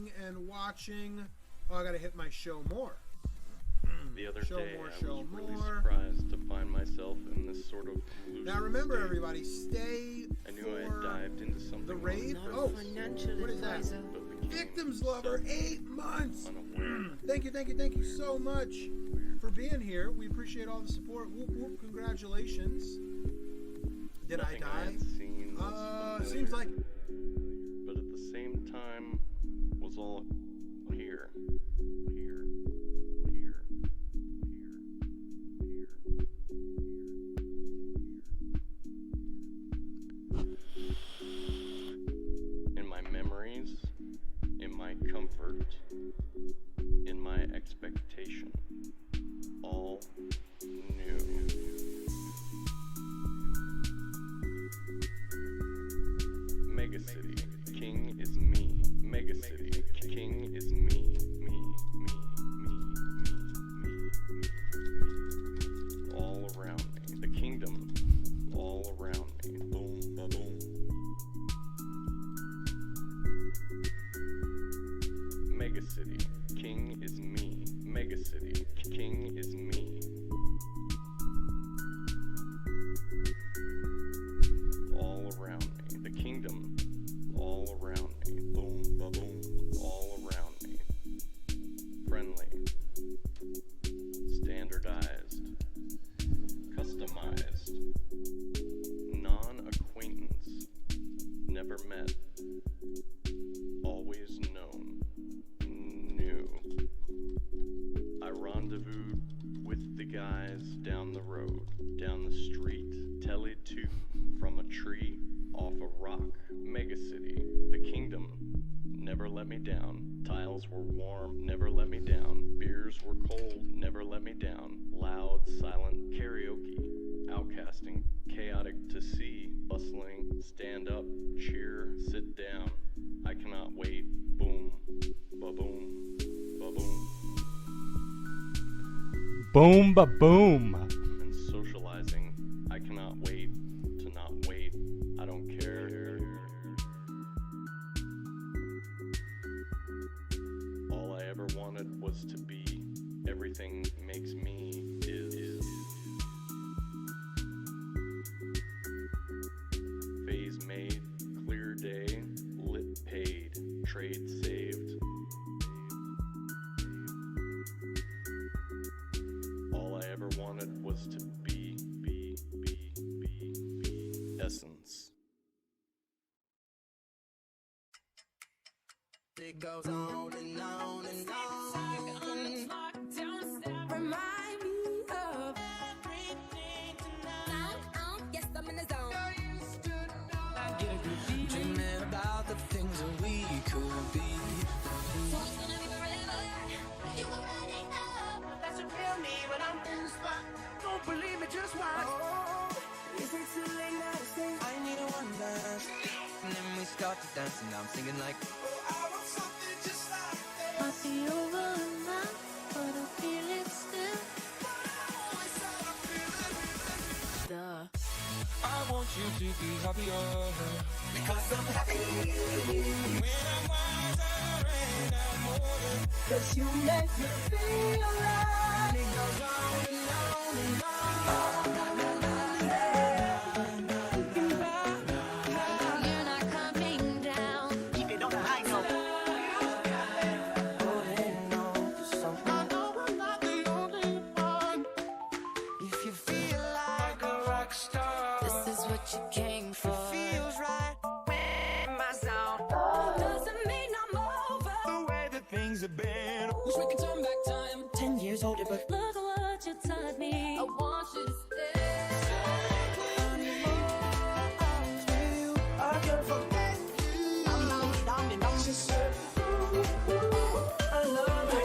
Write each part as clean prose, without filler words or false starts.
listening and watching. Oh, I gotta hit my show more. The other day, more, I was really more. surprised to find myself in this sort of Now remember, state. everybody, stay I knew for I had dived into something the raid. Oh, what is that? Victims Lover, 8 months. Thank you so much for being here. We appreciate all the support. Whoop, whoop, congratulations. Did I die? Seems like. But at the same time, was all here. In my memories, in my comfort, in my expectation, all new. Megacity, king is me. Megacity, king is me. Me. All around me. The kingdom, all around me. Boom, ba-boom. Megacity, king is me. Megacity, king is me. All around me. The kingdom, all around me. Boom, ba-boom. All around me. Friendly. Standardized. Customized. Non-acquaintance. Never met. Always known. New. I rendezvoused with the guys down the road, down the street, telly to from a tree, off a rock. Megacity, the kingdom, never let me down. Tiles were warm, never let me down. Beers were cold, never let me down. Loud, silent karaoke, outcasting, chaotic to see, bustling, stand up, cheer, sit down. I cannot wait, boom, ba-boom, ba-boom. Boom, ba-boom. And socializing, I cannot wait to not wait. I don't care. All I ever wanted was to be. Everything makes me is. Phase made, clear day, lit paid, trade saved. All I ever wanted was to be essence. It goes on and on and on. Remind me of everything tonight. Yes, I'm in the zone. I get a good feeling. Dreaming about the things that we could be. So it's gonna be forever. You already know. That should tell me when I'm in the spot. Don't believe me, just watch. Oh, is it too late now to say I need a one dance? And then we start to dance and I'm singing like, oh, I want something just like that. Might be over now, but I feel it still. I want you to be happier because I'm happy. When I'm wiser and I'm older, 'cause you make me feel right. It goes on and on and on. You're not coming down. Keep it on the high note. Holding on to something. I know I'm not the only one. If you feel like a rock star, This is what you came for. feels right in my zone. Doesn't mean I'm over. The way that things have been. Wish we could turn back time 10 years older, but Look at what you taught me. I want you to stay. I can't forget you. I'm down and I'm just I love you.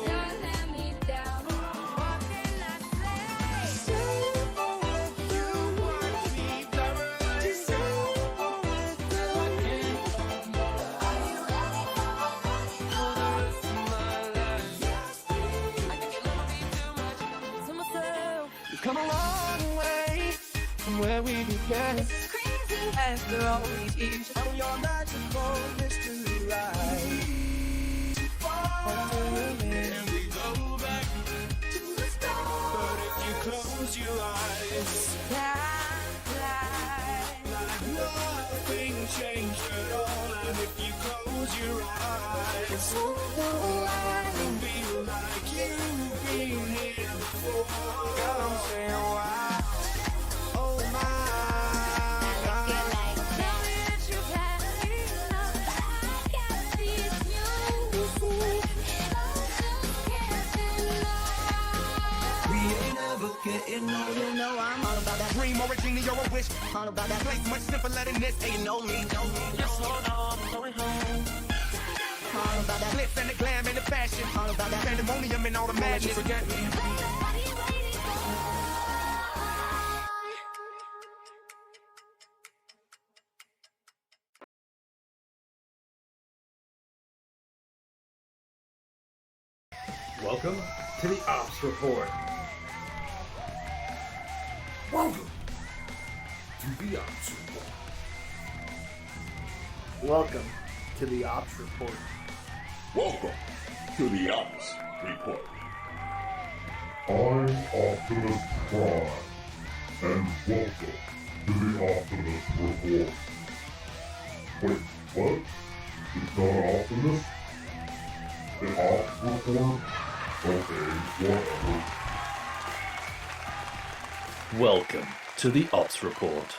Don't let me down. What can I say? Say you want me better. Just say I can't. Are you ready for the rest of my life? I think you love me too much. To myself. We've come a long way from where we began. Crazy. After all these years, I'm your magical mystery ride. you right. It's so why you feel like you've been here before. God, I'm saying why. Oh my God. Tell me that you've had enough. I got these music. We ain't ever getting old. You know I'm all about that dream or a genie or a wish. All about that place much simpler than this. Ain't no me, no me. Just hold on, I'm going home. All about that glitz and the glam and the fashion. All about that pandemonium and all the madness. Forget me. Welcome to the Ops Report. Welcome to the Ops Report. Welcome to the Ops Report. Welcome to the Ops Report. I'm Optimus Prime, and welcome to the Optimus Report. Wait, what? It's not Optimus? The Ops Report? Okay, whatever. Welcome to the Ops Report.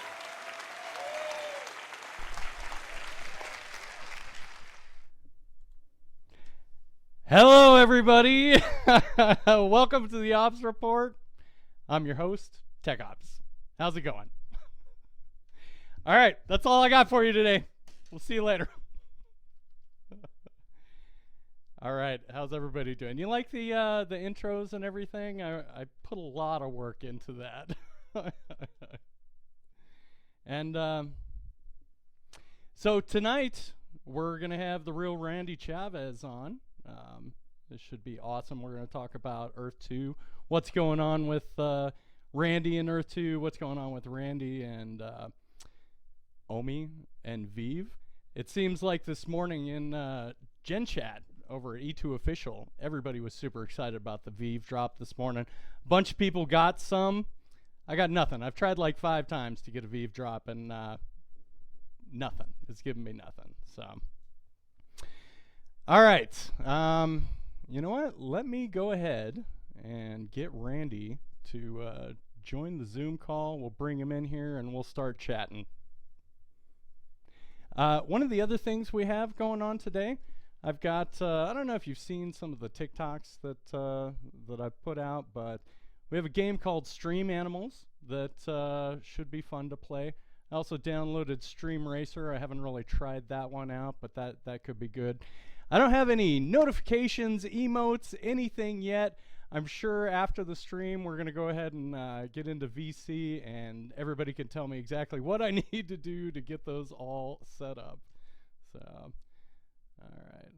Hello, everybody. Welcome to the Ops Report. I'm your host, Tech Ops. How's it going? All right, that's all I got for you today. We'll see you later. All right, how's everybody doing? You like the intros and everything? I put a lot of work into that. And so tonight we're gonna have the Real Randy Chavez on. This should be awesome. We're going to talk about Earth 2, what's going on with Randy and Earth 2, what's going on with Randy and Omi and Vive. It seems like this morning in Gen Chat over at E2 Official, everybody was super excited about the Vive drop this morning. A bunch of people got some. I got nothing. I've tried like 5 times to get a Vive drop, and nothing. It's giving me nothing. So... all right, you know what? Let me go ahead and get Randy to join the Zoom call. We'll bring him in here and we'll start chatting. One of the other things we have going on today, I've got, I don't know if you've seen some of the TikToks that I've put out, but we have a game called Stream Animals that should be fun to play. I also downloaded Stream Racer. I haven't really tried that one out, but that could be good. I don't have any notifications, emotes, anything yet. I'm sure after the stream we're going to go ahead and get into VC and everybody can tell me exactly what I need to do to get those all set up. So, all right.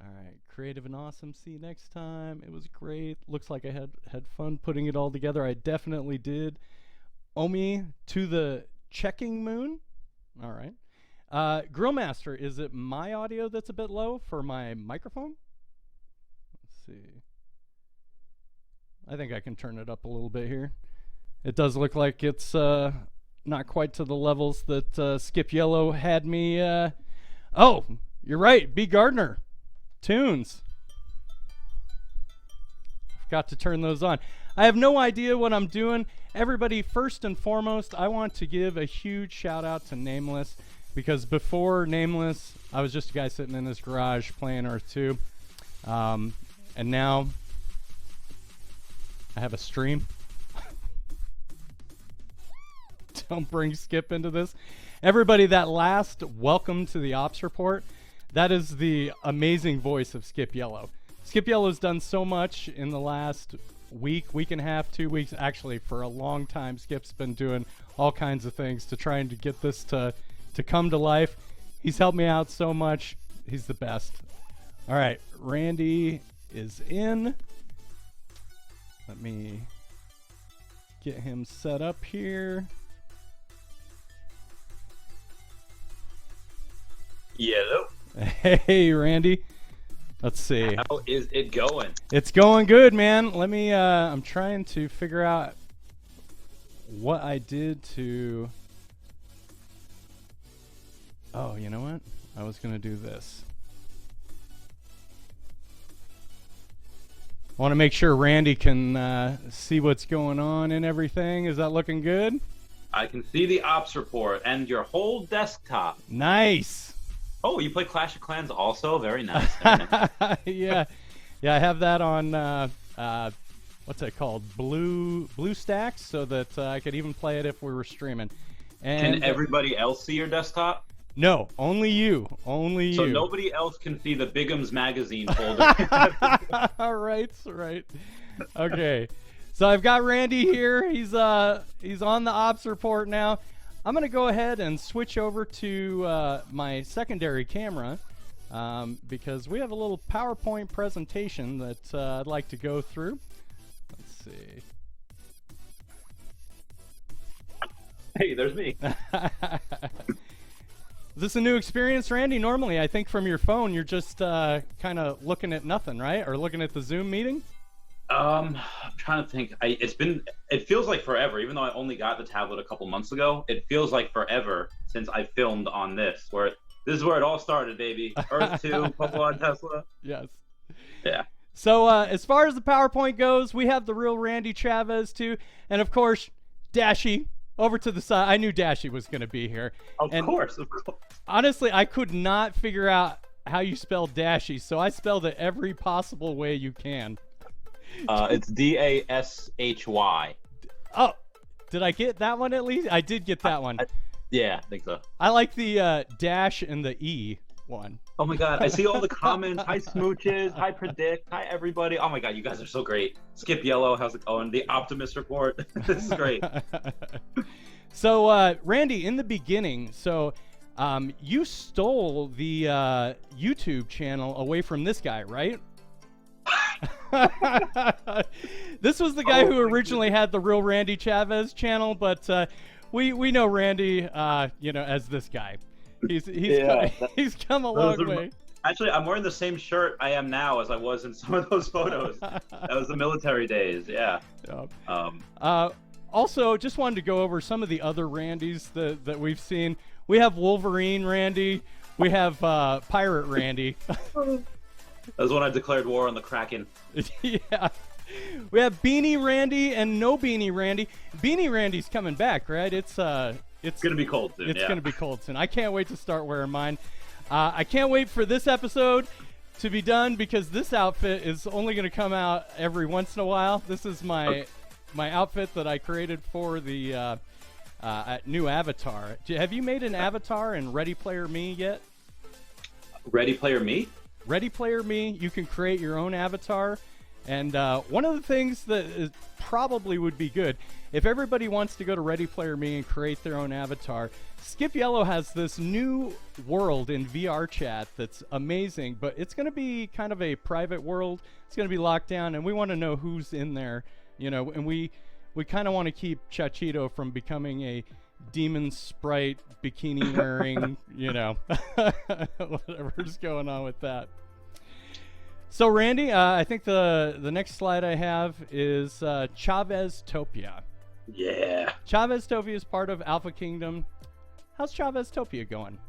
All right, creative and awesome. See you next time. It was great. Looks like I had fun putting it all together. I definitely did. Omi to the checking moon. All right. Grillmaster, is it my audio that's a bit low for my microphone? Let's see. I think I can turn it up a little bit here. It does look like it's not quite to the levels that Skip Yellow had me. Oh, you're right. B. Gardner. Tunes. Forgot to turn those on. I have no idea what I'm doing. Everybody, first and foremost, I want to give a huge shout out to Nameless, because before Nameless, I was just a guy sitting in his garage playing Earth 2. And now I have a stream. Don't bring Skip into this. Everybody, that last welcome to the Ops Report, that is the amazing voice of Skip Yellow. Skip Yellow's done so much in the last week and a half, 2 weeks. Actually, for a long time, Skip's been doing all kinds of things to try and to get this to come to life. He's helped me out so much. He's the best. All right, Randy is in. Let me get him set up here. Hello. Hey, Randy. Let's see. How is it going? It's going good, man. Let me, I'm trying to figure out what I did to... Oh, you know what? I was going to do this. I want to make sure Randy can see what's going on and everything. Is that looking good? I can see the ops report and your whole desktop. Nice. Oh, you play Clash of Clans also? Very nice. Very nice. Yeah. Yeah, I have that on, what's it called? Blue Stacks, so that I could even play it if we were streaming. And Can everybody else see your desktop? No, only you. Only So you. nobody else can see the Bigham's magazine folder. All right. Okay. So I've got Randy here. He's on the ops report now. I'm going to go ahead and switch over to my secondary camera because we have a little PowerPoint presentation that I'd like to go through. Let's see. Hey, there's me. Is this a new experience, Randy? Normally, I think from your phone, you're just kind of looking at nothing, right? Or looking at the Zoom meeting? I'm trying to think. It feels like forever, even though I only got the tablet a couple months ago. It feels like forever since I filmed on this. This is where it all started, baby. Earth 2, Pokemon Tesla. Yes. Yeah. So as far as the PowerPoint goes, we have the real Randy Chavez too, and of course, Dashy over to the side. I knew Dashy was going to be here. Of course. Honestly, I could not figure out how you spell Dashy, so I spelled it every possible way you can. It's D-A-S-H-Y. Oh, did I get that one at least? I did get that one. Yeah, I think so. I like the dash and the E one. Oh my god, I see all the comments. Hi Smooches, hi Predict, hi everybody. Oh my god, you guys are so great. Skip Yellow, how's it going? The Optimist Report. This is great. So, Randy, in the beginning, you stole the YouTube channel away from this guy, right? This was the guy who originally had the Real Randy Chavez channel, but we know Randy, as this guy. He's come a long way. Actually, I'm wearing the same shirt I am now as I was in some of those photos. That was the military days, yeah. Also, just wanted to go over some of the other Randys that we've seen. We have Wolverine Randy. We have Pirate Randy. That was when I declared war on the Kraken. Yeah. We have Beanie Randy and No Beanie Randy. Beanie Randy's coming back, right? It's gonna be cold soon. It's gonna be cold soon. I can't wait to start wearing mine. I can't wait for this episode to be done because this outfit is only gonna come out every once in a while. This is my outfit that I created for the new avatar. Have you made an avatar in Ready Player Me yet? Ready Player Me? Ready Player Me. You can create your own avatar. And one of the things that probably would be good, if everybody wants to go to Ready Player Me and create their own avatar, Skip Yellow has this new world in VR chat that's amazing, but it's going to be kind of a private world. It's going to be locked down, and we want to know who's in there, and we kind of want to keep Chachito from becoming a demon sprite, bikini wearing, whatever's going on with that. So, Randy, I think the next slide I have is Chaveztopia. Yeah. Chaveztopia is part of Alpha Kingdom. How's Chaveztopia going?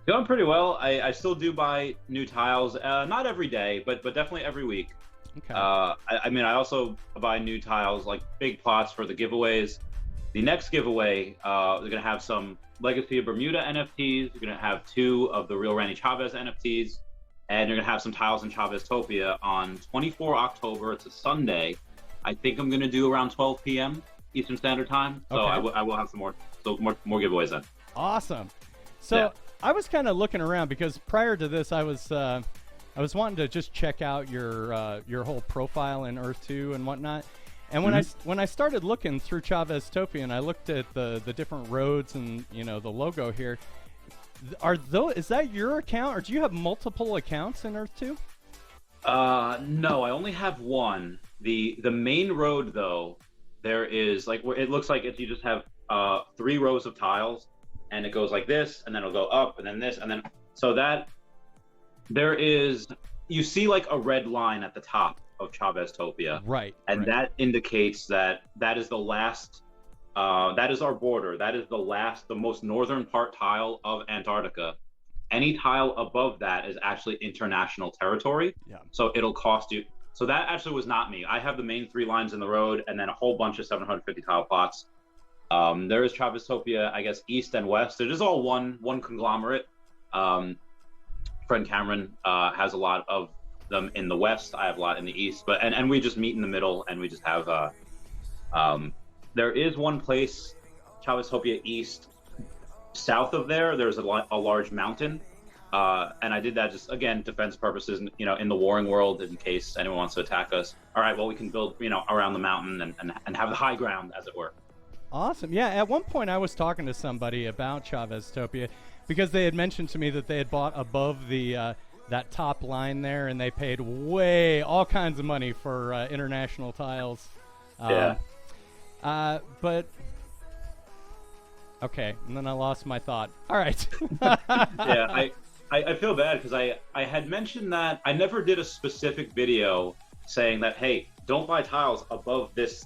Going pretty well. I still do buy new tiles. Not every day, but definitely every week. Okay. I also buy new tiles, like big plots for the giveaways. The next giveaway, we're going to have some Legacy of Bermuda NFTs. We're going to have 2 of the Real Randy Chavez NFTs. And you're going to have some tiles in Chaveztopia on 24 October. It's a Sunday. I think I'm going to do around 12 p.m. Eastern Standard Time. So Okay. I will have some more giveaways then. Awesome. So Yeah. I was kind of looking around because prior to this, I was wanting to just check out your whole profile in Earth 2 and whatnot. And when I started looking through Chaveztopia and I looked at the different roads and the logo here, is that your account or do you have multiple accounts in Earth 2? No, I only have one. The main road though, there is it looks like if you just have 3 rows of tiles and it goes like this and then it'll go up and then this and then so that there is you see like a red line at the top of Chaveztopia. Right. And that indicates that is the last That is our border. That is the most northern part tile of Antarctica. Any tile above that is actually international territory. Yeah. So it'll cost you. So that actually was not me. I have the main 3 lines in the road and then a whole bunch of 750 tile plots. There is Travisopia, I guess, east and west. It is all one conglomerate. Friend Cameron has a lot of them in the west. I have a lot in the east, and we just meet in the middle, and we just have. There is one place, Travisopia east, south of there. There's a large mountain, and I did that just again defense purposes. In the warring world, in case anyone wants to attack us. All right, well we can build around the mountain and have the high ground, as it were. Awesome. Yeah, at one point I was talking to somebody about Chaveztopia because they had mentioned to me that they had bought above the that top line there, and they paid all kinds of money for international tiles. Yeah. But okay, and then I lost my thought. All right. Yeah, I feel bad because I had mentioned that I never did a specific video saying that, hey, don't buy tiles above this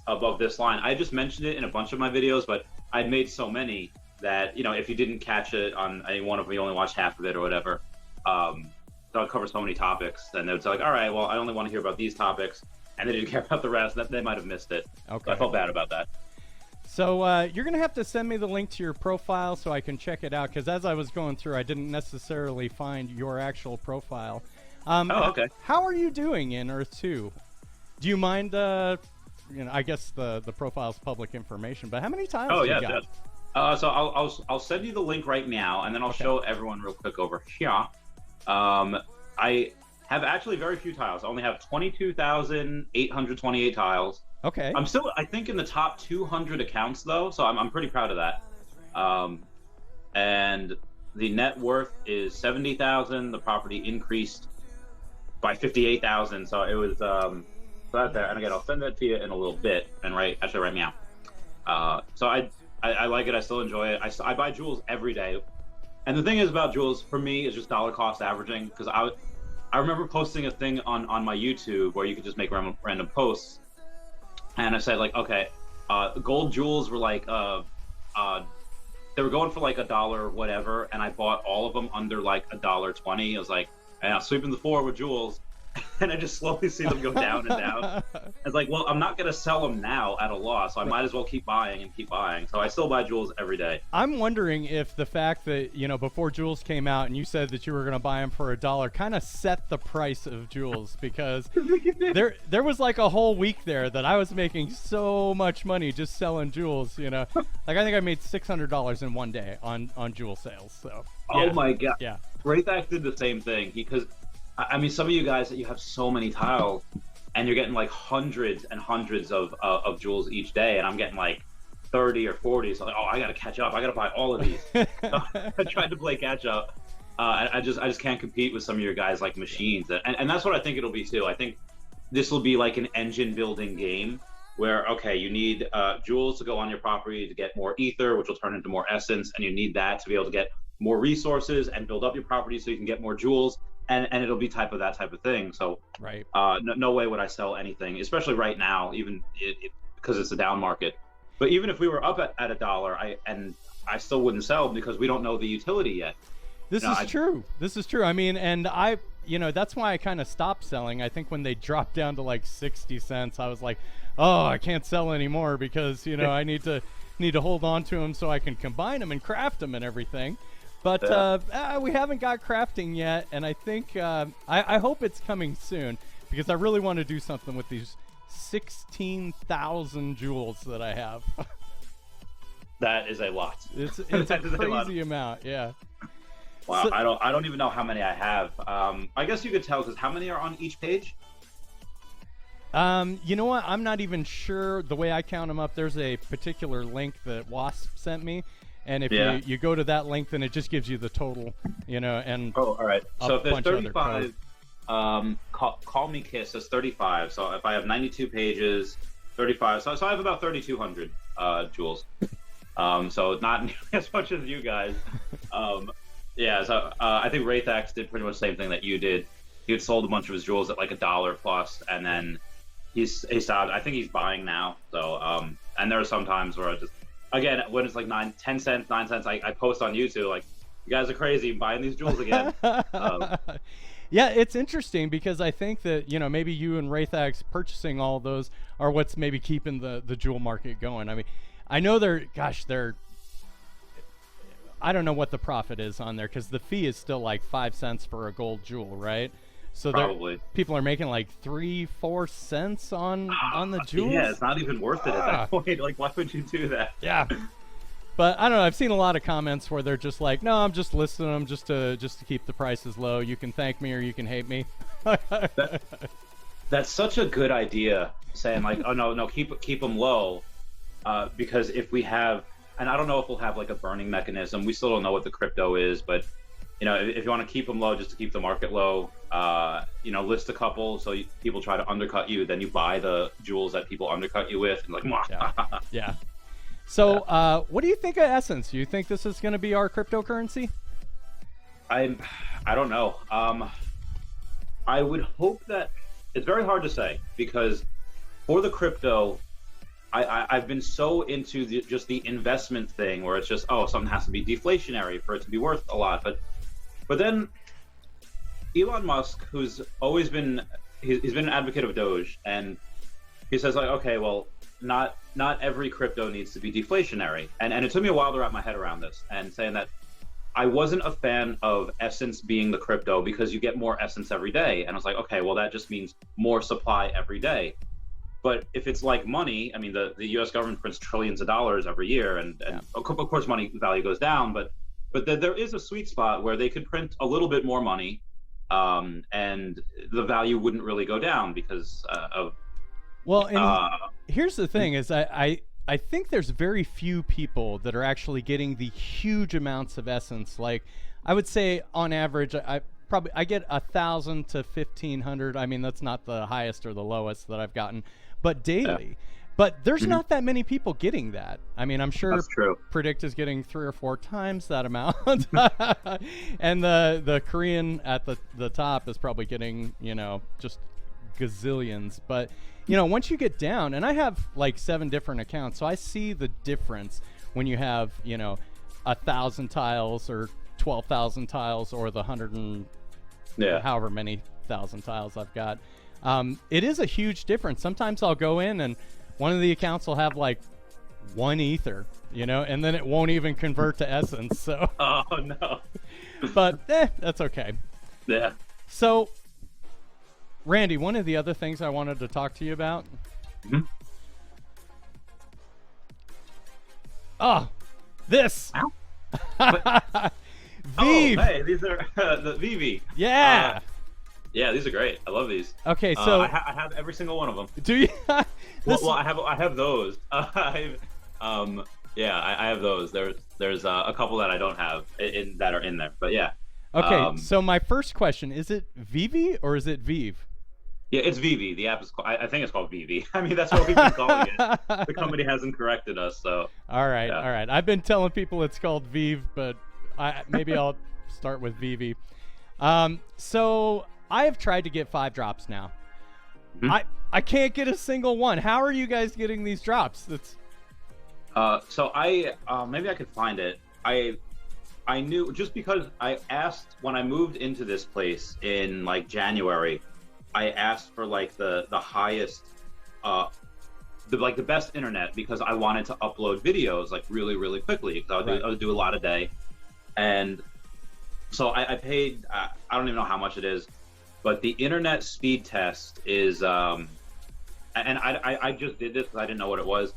line. I just mentioned it in a bunch of my videos, but I'd made so many that if you didn't catch it on any one of them, you only watched half of it or whatever. So I'd cover so many topics, and they would say like, all right, well, I only want to hear about these topics, and they didn't care about the rest. That they might have missed it. Okay. So I felt bad about that. So you're going to have to send me the link to your profile so I can check it out, because as I was going through, I didn't necessarily find your actual profile. Okay. How are you doing in Earth 2? Do you mind, I guess the profile's public information, but how many tiles do you got? Yeah. So I'll send you the link right now, and then I'll show everyone real quick over here. I have actually very few tiles. I only have 22,828 tiles. Okay. I'm still, I think, in the top 200 accounts, though, so I'm pretty proud of that. And the net worth is 70,000. The property increased by 58,000, so it was so that's there. And again, I'll send that to you in a little bit, and right now. So I like it. I still enjoy it. I buy jewels every day. And the thing is about jewels, for me, is just dollar cost averaging, because I remember posting a thing on my YouTube where you could just make random posts, and I said like, okay, gold jewels were like they were going for like $1 whatever, and I bought all of them under like $1.20. I was like, and I was sweeping the floor with jewels, and I just slowly see them go down and down. I was like, well, I'm not going to sell them now at a loss, so I might as well keep buying and keep buying. So I still buy jewels every day. I'm wondering if the fact that, before jewels came out and you said that you were going to buy them for $1 kind of set the price of jewels, because there was like a whole week there that I was making so much money just selling jewels, Like I think I made $600 in one day on jewel sales. So. Oh yeah. my God. Yeah. Raythax did the same thing, because I mean, some of you guys, you have so many tiles, and you're getting like hundreds and hundreds of jewels each day, and I'm getting like 30 or 40. So like, oh, I got to catch up. I got to buy all of these. So I tried to play catch up. I just can't compete with some of your guys like machines, and that's what I think it'll be too. I think this will be like an engine building game where, okay, you need jewels to go on your property to get more ether, which will turn into more essence, and you need that to be able to get more resources and build up your property so you can get more jewels. And it'll be that type of thing. So right. No way would I sell anything, especially right now, even because it's a down market. But even if we were up at $1, I still wouldn't sell, because we don't know the utility yet. This is true. This is true. I mean, and that's why I kind of stopped selling. I think when they dropped down to like 60 cents, I was like, oh, I can't sell anymore, because I need to hold on to them so I can combine them and craft them and everything. But we haven't got crafting yet, and I think I hope it's coming soon, because I really want to do something with these 16,000 jewels that I have. That is a lot. It's a crazy amount, yeah. Wow, so, I don't even know how many I have. I guess you could tell, because how many are on each page? You know what? I'm not even sure. The way I count them up, there's a particular link that Wasp sent me. And if you go to that link, then it just gives you the total, and all right. So if there's 35, call me Kiss. That's 35. So if I have 92 pages, 35. So I have about 3,200 jewels. So not nearly as much as you guys. Yeah. So I think Raythax did pretty much the same thing that you did. He had sold a bunch of his jewels at like $1 plus, and then he stopped. I think he's buying now. So and there are some times where again, when it's like 10 cents, 9 cents, I post on YouTube like, you guys are crazy buying these jewels again. Yeah, it's interesting because I think that, maybe you and Raythax purchasing all those are what's maybe keeping the jewel market going. I mean, I know I don't know what the profit is on there because the fee is still like 5 cents for a gold jewel, right? So probably people are making like 3-4 cents on the jewels. Yeah, it's not even worth it at that point. Like, why would you do that? Yeah. But I don't know. I've seen a lot of comments where they're just like, "No, I'm just listing them just to keep the prices low. You can thank me or you can hate me." That's such a good idea. Saying like, "Oh no, keep them low," because if we have, and I don't know if we'll have like a burning mechanism. We still don't know what the crypto is, but if you want to keep them low, just to keep the market low, list a couple so people try to undercut you. Then you buy the jewels that people undercut you with, and like, mwah. Yeah. So, what do you think of Essence? Do you think this is going to be our cryptocurrency? I don't know. I would hope that it's very hard to say because for the crypto, I've been so into just the investment thing where it's just something has to be deflationary for it to be worth a lot. But then Elon Musk, who's always been he's been an advocate of Doge, and he says like, okay, well, not every crypto needs to be deflationary. And it took me a while to wrap my head around this and saying that I wasn't a fan of Essence being the crypto because you get more Essence every day. And I was like, okay, well, that just means more supply every day. But if it's like money, I mean, the U.S. government prints trillions of dollars every year, and of course money value goes down, but there is a sweet spot where they could print a little bit more money, and the value wouldn't really go down because of. Well, and here's the thing: is I think there's very few people that are actually getting the huge amounts of Essence. Like, I would say on average, I get 1,000 to 1,500. I mean, that's not the highest or the lowest that I've gotten, but daily. Yeah. But there's not that many people getting that. I mean, I'm sure Predict is getting 3 or 4 times that amount, and the Korean at the top is probably getting just gazillions. But once you get down, and I have like 7 different accounts, so I see the difference when you have 1,000 tiles or 12,000 tiles or the 100 and however many thousand tiles I've got. It is a huge difference. Sometimes I'll go in and one of the accounts will have like 1 ether, and then it won't even convert to Essence. So oh no. But that's okay. Yeah. So Randy, one of the other things I wanted to talk to you about. Mm-hmm. Oh, this. Ow. Vive. Oh, hey, these are the Vivi. Yeah. Yeah, these are great. I love these. Okay, so I have every single one of them. Do you? Well, I have those. I have those. There's a couple that I don't have that are in there, but yeah. Okay, so my first question, is it Vivi or is it Vive? Yeah, it's Vivi. The app is I think it's called Vivi. I mean, that's what we've been calling it. The company hasn't corrected us, so. All right. I've been telling people it's called Vive, but maybe I'll start with Vivi. So I have tried to get 5 drops now. Mm-hmm. I can't get a single one. How are you guys getting these drops? So I maybe I could find it. I knew just because I asked when I moved into this place in like January. I asked for like the highest, the best internet because I wanted to upload videos like really, really quickly because I would do a lot a day. And so I paid, I don't even know how much it is, but the internet speed test is, and I just did this because I didn't know what it was,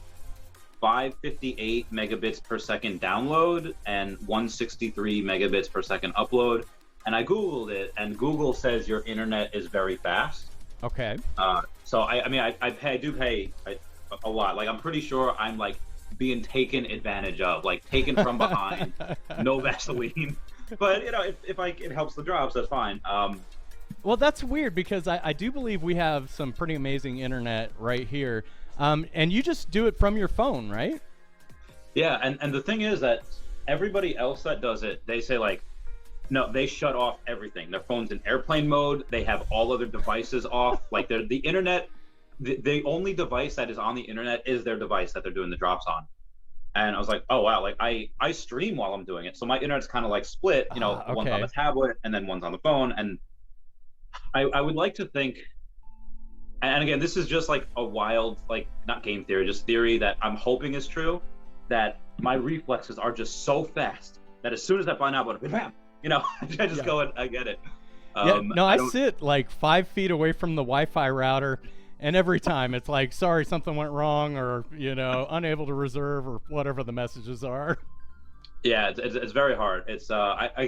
558 megabits per second download and 163 megabits per second upload. And I Googled it, and Google says your internet is very fast. Okay. So I do pay a lot. Like I'm pretty sure I'm like being taken advantage of, like taken from behind, no Vaseline. But if it helps the drops, that's fine. Well, that's weird because I do believe we have some pretty amazing internet right here, and you just do it from your phone, right? Yeah, and the thing is that everybody else that does it, they say like. No, they shut off everything. Their phone's in airplane mode. They have all other devices off. Like the internet, the only device that is on the internet is their device that they're doing the drops on. And I was like, oh wow, like I stream while I'm doing it, so my internet's kind of like split. You know, one's on the tablet and then one's on the phone. And I would like to think, and again, this is just like a wild, like not game theory, just theory that I'm hoping is true, that my reflexes are just so fast that as soon as I find out what, bam, you know, I just go and I get it. I sit like 5 feet away from the Wi-Fi router, and every time it's like, sorry, something went wrong, or, you know, unable to reserve, or whatever the messages are. Yeah, it's very hard. It's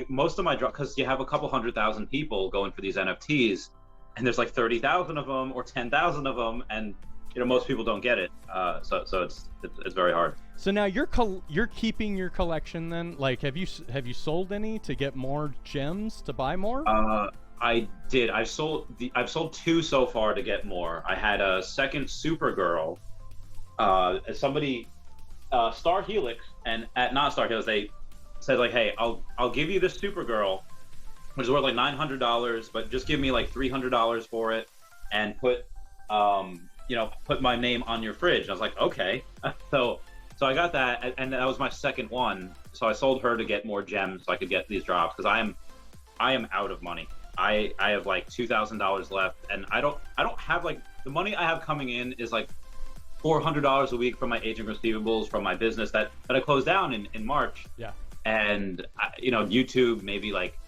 most of my drop, because you have a couple 100,000 people going for these NFTs, and there's like 30,000 of them or 10,000 of them, and you know most people don't get it. So it's very hard. So now you're keeping your collection then? Like, have you sold any to get more gems to buy more? I did. I've sold 2 so far to get more. I had a second Supergirl. Somebody, Star Helix, and at not Star Helix, they said like, hey, I'll give you this Supergirl, which is worth like $900, but just give me like $300 for it, and put my name on your fridge. And I was like, okay. So I got that, and that was my second one. So I sold her to get more gems so I could get these drops, because I am out of money. I have like $2,000 left, and I don't have, like, the money I have coming in is like $400 a week from my agent receivables from my business that I closed down in March. Yeah. And YouTube, maybe like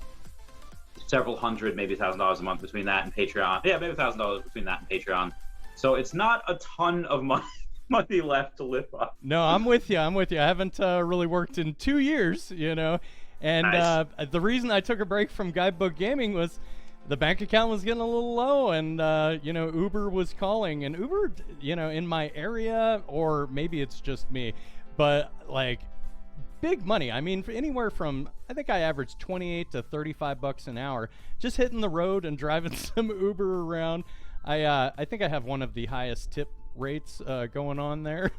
several hundred, maybe $1,000 a month between that and Patreon. Yeah, maybe $1,000 between that and Patreon. So it's not a ton of money left to live on. No, I'm with you. I haven't really worked in 2 years, you know. And nice. The reason I took a break from Guidebook Gaming was the bank account was getting a little low, and Uber was calling. And Uber, in my area, or maybe it's just me, but like big money. I mean, anywhere from, I think I averaged 28 to 35 bucks an hour just hitting the road and driving some Uber around. I think I have one of the highest tip rates going on there.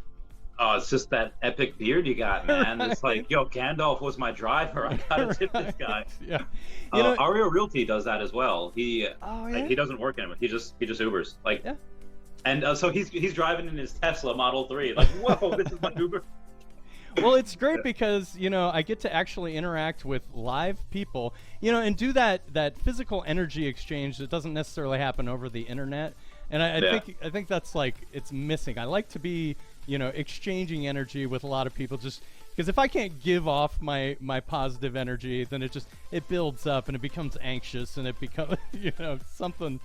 Oh, it's just that epic beard you got, man. Right. It's like, yo, Gandalf was my driver. I gotta tip this guy. Yeah. Ario Realty does that as well. He yeah? He doesn't work anymore. He just Ubers. Like, yeah. And so he's driving in his Tesla Model 3. Like, whoa, this is my Uber. Well, it's great because, I get to actually interact with live people, and do that physical energy exchange that doesn't necessarily happen over the internet. And I think that's like, it's missing. I like to be, exchanging energy with a lot of people, just because if I can't give off my positive energy, then it builds up and it becomes anxious, and it becomes, something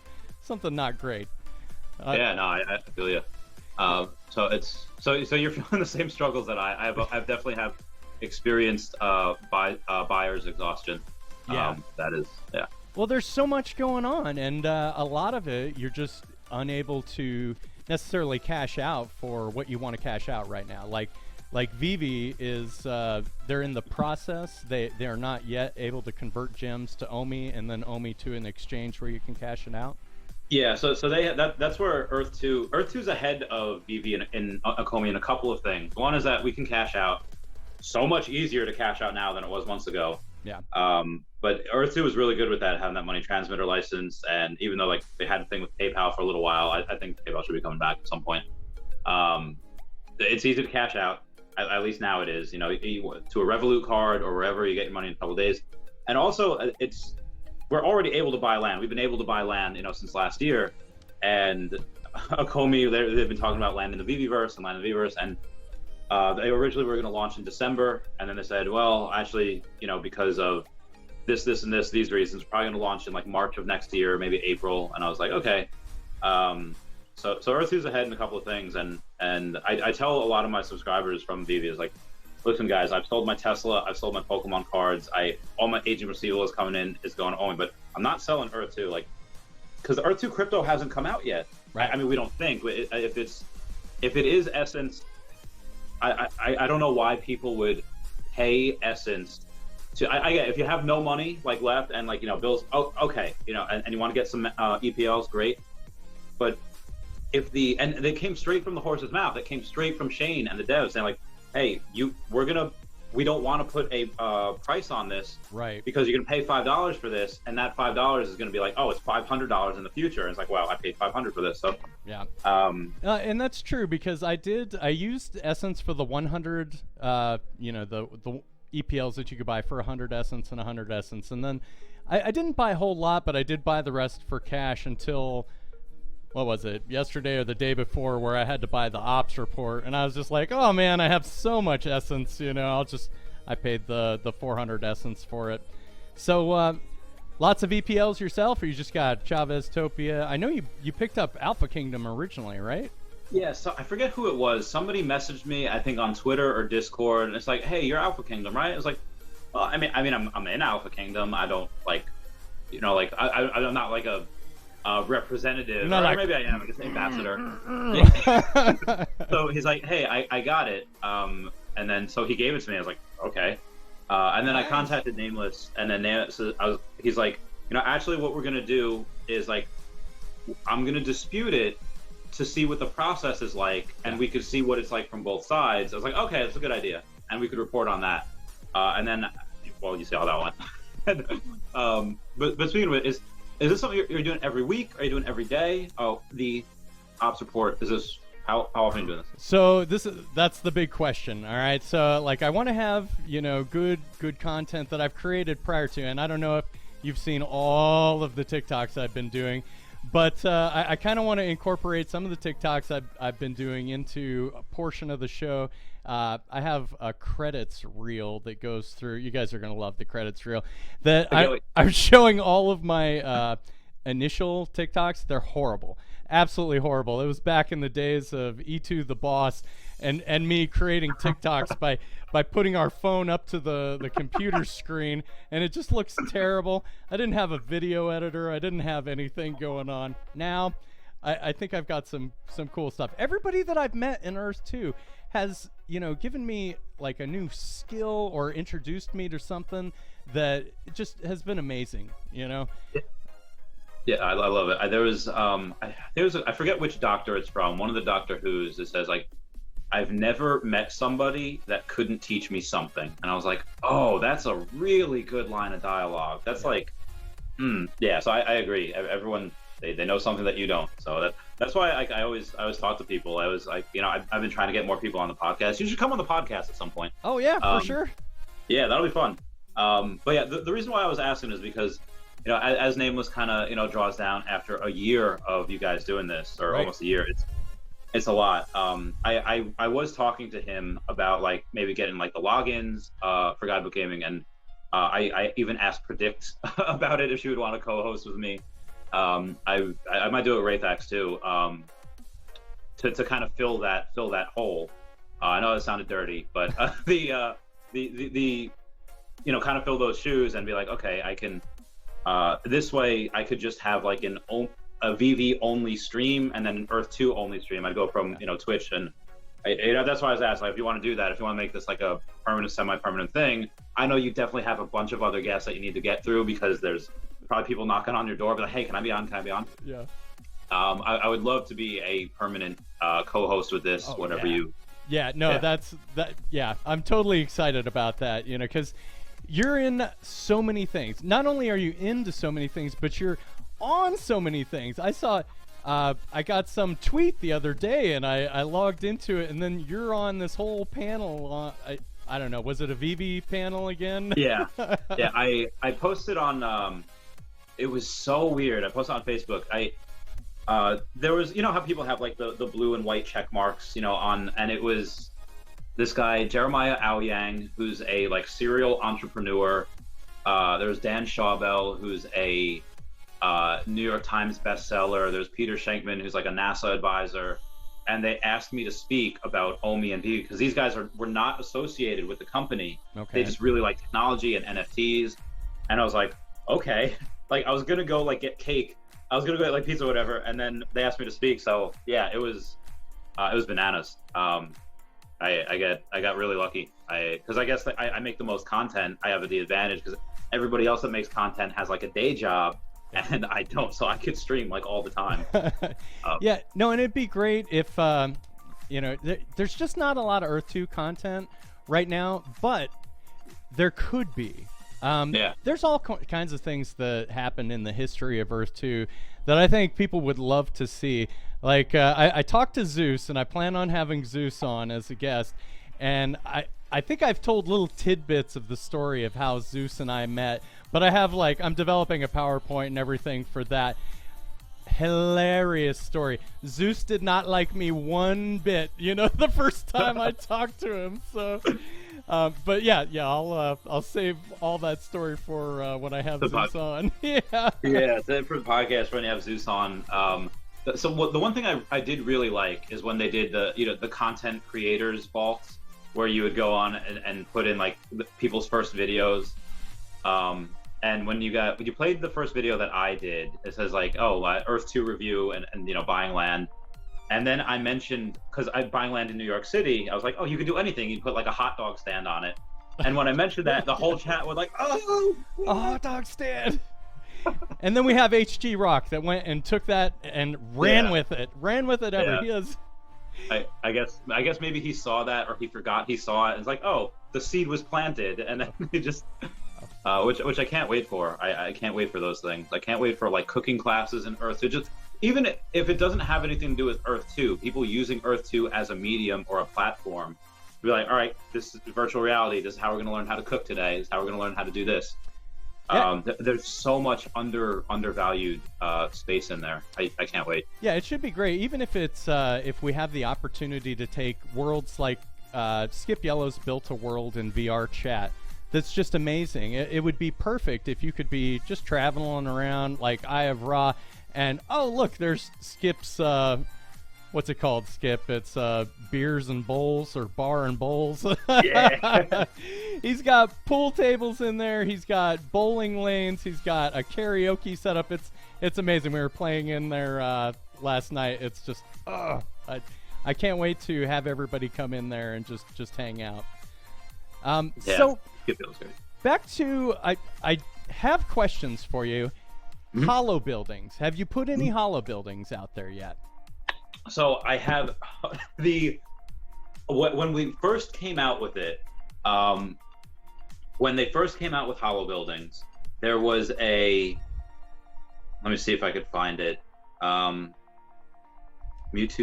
not great. I feel you. So you're feeling the same struggles that I've definitely have experienced buyer's exhaustion. Yeah. That is, yeah. Well, there's so much going on, and a lot of it you're just unable to necessarily cash out for what you want to cash out right now. Like Vivi is, they're in the process. They are not yet able to convert gems to Omi, and then Omi to an exchange where you can cash it out. Yeah, so that's where Earth 2's ahead of Vivi in Akomi in a couple of things. One is that we can cash out so much easier to cash out now than it was months ago. Yeah. But Earth 2 was really good with that, having that money transmitter license, and even though like they had a thing with PayPal for a little while, I think PayPal should be coming back at some point. It's easy to cash out, at least now it is. To a Revolut card or wherever you get your money in a couple of days, and also we're already able to buy land. We've been able to buy land, since last year, and Akomi, they've been talking about land in the Viviverse and land in the Viviverse, and they originally were going to launch in December, and then they said, well, actually, because of this and these reasons, we're probably going to launch in like March of next year, maybe April. And I was like, okay. So Earth 2's ahead in a couple of things, and I tell a lot of my subscribers from Vivi is like, listen, guys, I've sold my Tesla, I've sold my Pokemon cards, all my agent receivables coming in is going Omi, but I'm not selling Earth 2, like, because Earth 2 crypto hasn't come out yet. Right. I mean, we don't think if it is Essence. I don't know why people would pay Essence to. I get if you have no money like left and like bills. Oh, okay, and you want to get some EPLs, great. But if and they came straight from the horse's mouth. It came straight from Shane and the devs saying like, hey, we're gonna we don't want to put a price on this, right? Because you're going to pay $5 for this, and that $5 is going to be like, oh, it's $500 in the future. And it's like, wow, I paid $500 for this. So yeah, and that's true because I used Essence for the 100, the EPLs that you could buy for 100 Essence and 100 Essence, and then I didn't buy a whole lot, but I did buy the rest for cash until, what was it, yesterday or the day before, where I had to buy the ops report, and I was just like, oh man, I have so much Essence, I paid the 400 Essence for it. So lots of EPLs yourself, or you just got Chavez Topia? I know you picked up Alpha Kingdom originally, right? Yeah, so I forget who it was. Somebody messaged me, I think on Twitter or Discord, and it's like, hey, you're Alpha Kingdom, right? It's like, well, I mean, I'm in Alpha Kingdom. I don't I'm not like a representative. Or maybe I am, like an ambassador. So he's like, hey, I got it. And then so he gave it to me. I was like, okay. And then I contacted Nameless, and then he's like, actually, what we're gonna do is like, I'm gonna dispute it to see what the process is like, and we could see what it's like from both sides. I was like, okay, that's a good idea, and we could report on that. And then, well, you see how that went. But speaking of it, is this something you're doing every week? Are you doing every day? Oh, the ops report, is this, how often are you doing this? So that's the big question. All right. So like, I want to have, good content that I've created prior to, and I don't know if you've seen all of the TikToks I've been doing, but I kind of want to incorporate some of the TikToks I've been doing into a portion of the show. I have a credits reel that goes through. You guys are going to love the credits reel. That I'm showing all of my initial TikToks. They're horrible. Absolutely horrible. It was back in the days of E2 the boss and me creating TikToks by putting our phone up to the computer screen, and it just looks terrible. I didn't have a video editor. I didn't have anything going on. Now, I think I've got some cool stuff. Everybody that I've met in Earth 2 has, given me like a new skill or introduced me to something that just has been amazing, Yeah, I love it. I forget which doctor it's from. One of the Doctor Who's that says like, I've never met somebody that couldn't teach me something. And I was like, oh, that's a really good line of dialogue. That's like, yeah. So I agree. Everyone, they know something that you don't. So that's why I always talk to people. I was like, I've been trying to get more people on the podcast. You should come on the podcast at some point. Oh yeah, for sure. Yeah, that'll be fun. But yeah, the reason why I was asking is because, as Nameless kind of, draws down after a year of you guys doing this, or almost a year, it's a lot. I was talking to him about like maybe getting like the logins for Guidebook Gaming, and I even asked Predict about it if she would want to co-host with me. I might do it with Wraithax too, to kind of fill that hole. I know it sounded dirty, but the kind of fill those shoes and be like, okay, I can. This way, I could just have like a VV only stream and then an Earth 2 only stream. I'd go from Twitch, and that's why I was asked, like, if you want to do that, if you want to make this like a permanent, semi-permanent thing. I know you definitely have a bunch of other guests that you need to get through, because there's probably people knocking on your door, but like, hey, can I be on? Can I be on? Yeah. I would love to be a permanent co-host with this. Whenever you. Yeah. No, that's that. Yeah, I'm totally excited about that. Because you're in so many things. Not only are you into so many things, but you're on so many things. I saw, I got some tweet the other day, and I logged into it, and then you're on this whole panel. I don't know, was it a VV panel again? Yeah, yeah. I posted on. It was so weird. I posted on Facebook. There was, how people have like the blue and white check marks, on, and it was this guy Jeremiah Aoyang, who's a like serial entrepreneur. There's Dan Schawbel, who's a New York Times bestseller. There's Peter Schenkman, who's like a NASA advisor, and they asked me to speak about OMI and VV because these guys were not associated with the company. Okay. They just really like technology and NFTs, and I was like, okay. Like, I was gonna go like get cake. I was gonna go get like pizza or whatever, and then they asked me to speak. So yeah, it was bananas. I got really lucky. Because I guess I make the most content. I have the advantage because everybody else that makes content has like a day job, and I don't. So I could stream like all the time. Yeah, no, and it'd be great if there's just not a lot of Earth 2 content right now. But there could be. Yeah. There's all kinds of things that happened in the history of Earth 2 that I think people would love to see. Like, I talked to Zeus, and I plan on having Zeus on as a guest. And I think I've told little tidbits of the story of how Zeus and I met. But I have, like, I'm developing a PowerPoint and everything for that. Hilarious story. Zeus did not like me one bit, the first time I talked to him. So... but yeah, I'll save all that story for when I have Zeus on. Yeah, for the podcast when you have Zeus on. So the one thing I did really like is when they did the content creators vaults, where you would go on and put in like people's first videos. And when you played the first video that I did, it says like, Earth 2 review and buying land. And then I mentioned, because I'm buying land in New York City, I was like, you could do anything. You put like a hot dog stand on it. And when I mentioned that, the whole chat was like, a hot dog stand. And then we have HG Rock that went and took that and ran with it. Ran with it ever. He is. I guess maybe he saw that, or he forgot he saw it. And it's like, the seed was planted. And then he just, which I can't wait for. I can't wait for those things. I can't wait for like cooking classes in Earth 2. Even if it doesn't have anything to do with Earth 2, people using Earth 2 as a medium or a platform, be like, all right, this is virtual reality. This is how we're going to learn how to cook today. This is how we're going to learn how to do this. Yeah. There's so much undervalued space in there. I can't wait. Yeah, it should be great. Even if it's if we have the opportunity to take worlds like Skip Yellow's built a world in VR chat. That's just amazing. It would be perfect if you could be just traveling around like I have Ra. And look, there's Skip's what's it called, Skip? It's beers and bowls, or bar and bowls. Yeah. He's got pool tables in there, he's got bowling lanes, he's got a karaoke setup. It's amazing. We were playing in there last night. It's just I can't wait to have everybody come in there and just hang out. So back to I have questions for you. Mm-hmm. Hollow buildings. Have you put any hollow buildings out there yet? So I have when we first came out with it, when they first came out with hollow buildings, there was let me see if I could find it. Mewtwo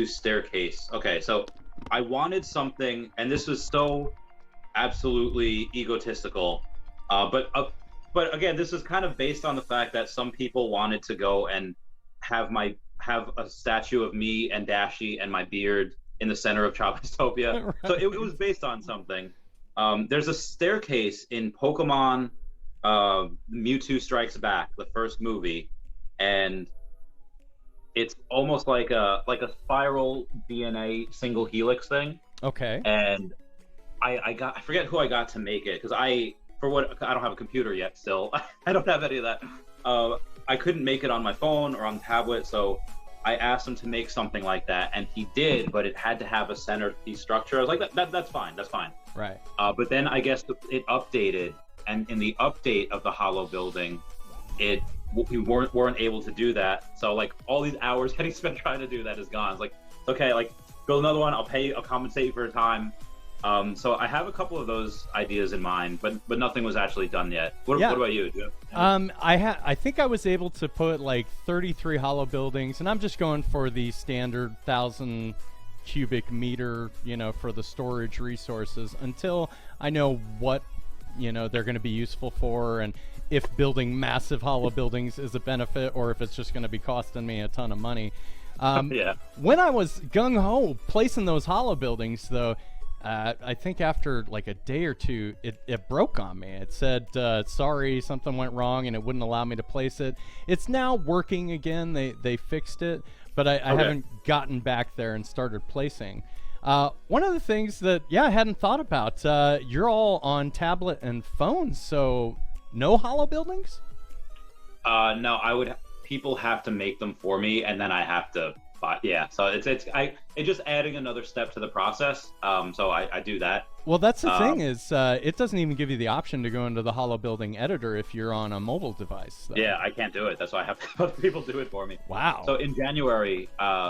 staircase. Okay, so I wanted something, and this was so absolutely egotistical, but again, this is kind of based on the fact that some people wanted to go and have a statue of me and Dashi and my beard in the center of Chaveztopia. Right. So it was based on something. There's a staircase in Pokemon Mewtwo Strikes Back, the first movie, and it's almost like a spiral DNA single helix thing. Okay. And I forget who I got to make it, because I don't have a computer yet still. I don't have any of that. I couldn't make it on my phone or on the tablet, so I asked him to make something like that, and he did, but it had to have a centerpiece structure. I was like, that's fine. Right. But then I guess it updated, and in the update of the hollow building, we weren't able to do that. So like all these hours getting spent trying to do that is gone. It's like, okay, like build another one. I'll compensate you for your time. So I have a couple of those ideas in mind, but nothing was actually done yet. What about you? I think I was able to put like 33 hollow buildings, and I'm just going for the standard 1,000 cubic meter, for the storage resources, until I know what, they're going to be useful for, and if building massive hollow buildings is a benefit, or if it's just going to be costing me a ton of money. Yeah. When I was gung-ho placing those hollow buildings, though, I think after like a day or two, it broke on me. It said, sorry, something went wrong, and it wouldn't allow me to place it. It's now working again. They fixed it, but I haven't gotten back there and started placing. One of the things that, I hadn't thought about, you're all on tablet and phones, so no hollow buildings? No, people have to make them for me, and then I have to buy. Yeah, so it's just adding another step to the process. So I do that. Well, that's the thing is, it doesn't even give you the option to go into the hollow building editor if you're on a mobile device. Though. Yeah, I can't do it. That's why I have other people do it for me. Wow. So in January,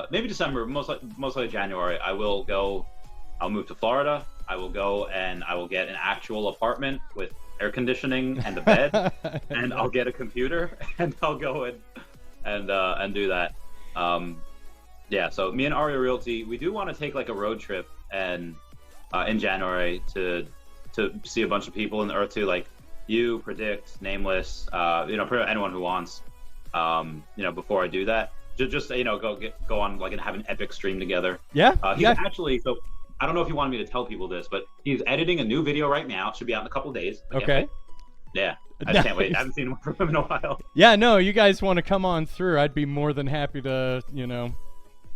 maybe December, mostly January, I'll move to Florida. I will go and I will get an actual apartment with air conditioning and the bed, and I'll get a computer and I'll go and do that. Yeah, so me and Aria Realty, we do want to take like a road trip and in January to see a bunch of people in the Earth 2, like you, Predict, Nameless, pretty much anyone who wants. Before I do that, just go on like and have an epic stream together. Yeah. He's actually, so I don't know if you wanted me to tell people this, but he's editing a new video right now. It should be out in a couple days. Okay. Yeah. I just can't wait. I haven't seen one from him in a while. Yeah, no, you guys want to come on through, I'd be more than happy to,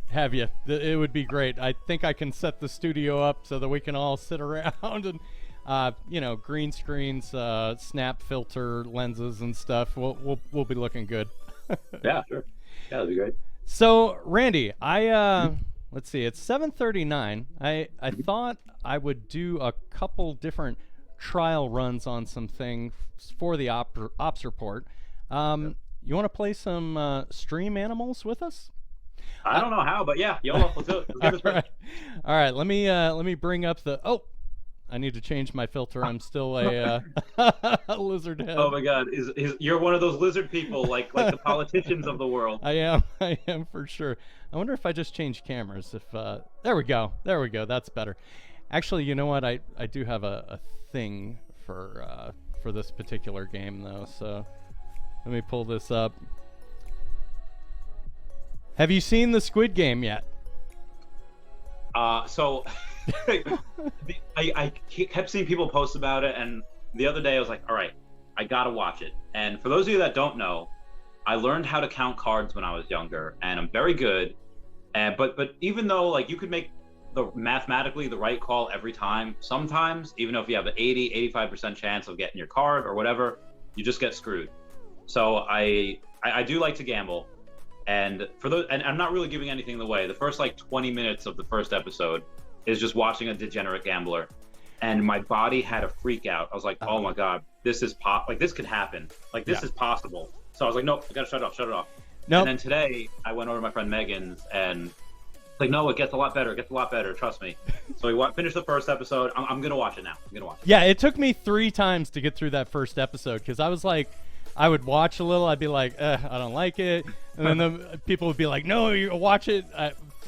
have you. It would be great. I think I can set the studio up so that we can all sit around and, green screens, snap filter lenses and stuff. We'll be looking good. Yeah, sure. Yeah, that'd be great. So, Randy, let's see, it's 7:39. I thought I would do a couple different trial runs on some things for the ops report. You want to play some stream animals with us? I don't know how, but yeah, YOLO, let's do it. All right, let me bring up the. Oh, I need to change my filter. I'm still a lizard head. Oh my God, you're one of those lizard people, like the politicians of the world. I am for sure. I wonder if I just change cameras. If there we go, that's better. Actually, you know what? I do have a thing for this particular game though. So let me pull this up. Have you seen the Squid Game yet? So I kept seeing people post about it, and the other day I was like, all right, I gotta watch it. And for those of you that don't know, I learned how to count cards when I was younger, and I'm very good. But even though like you could make mathematically the right call every time, sometimes even if you have an 85% chance of getting your card or whatever, you just get screwed. So I do like to gamble. And for those, and I'm not really giving anything away. The first like 20 minutes of the first episode is just watching a degenerate gambler, and my body had a freak out. I was like, oh my God, this is this could happen. Like this is possible. So I was like, nope, I gotta shut it off. Nope. And then today I went over to my friend Megan's and like, no, it gets a lot better. Trust me. So we finished the first episode. I'm gonna watch it now. Yeah, it took me 3 times to get through that first episode because I was like, I would watch a little. I'd be like, I don't like it. And then the people would be like, no, you watch it.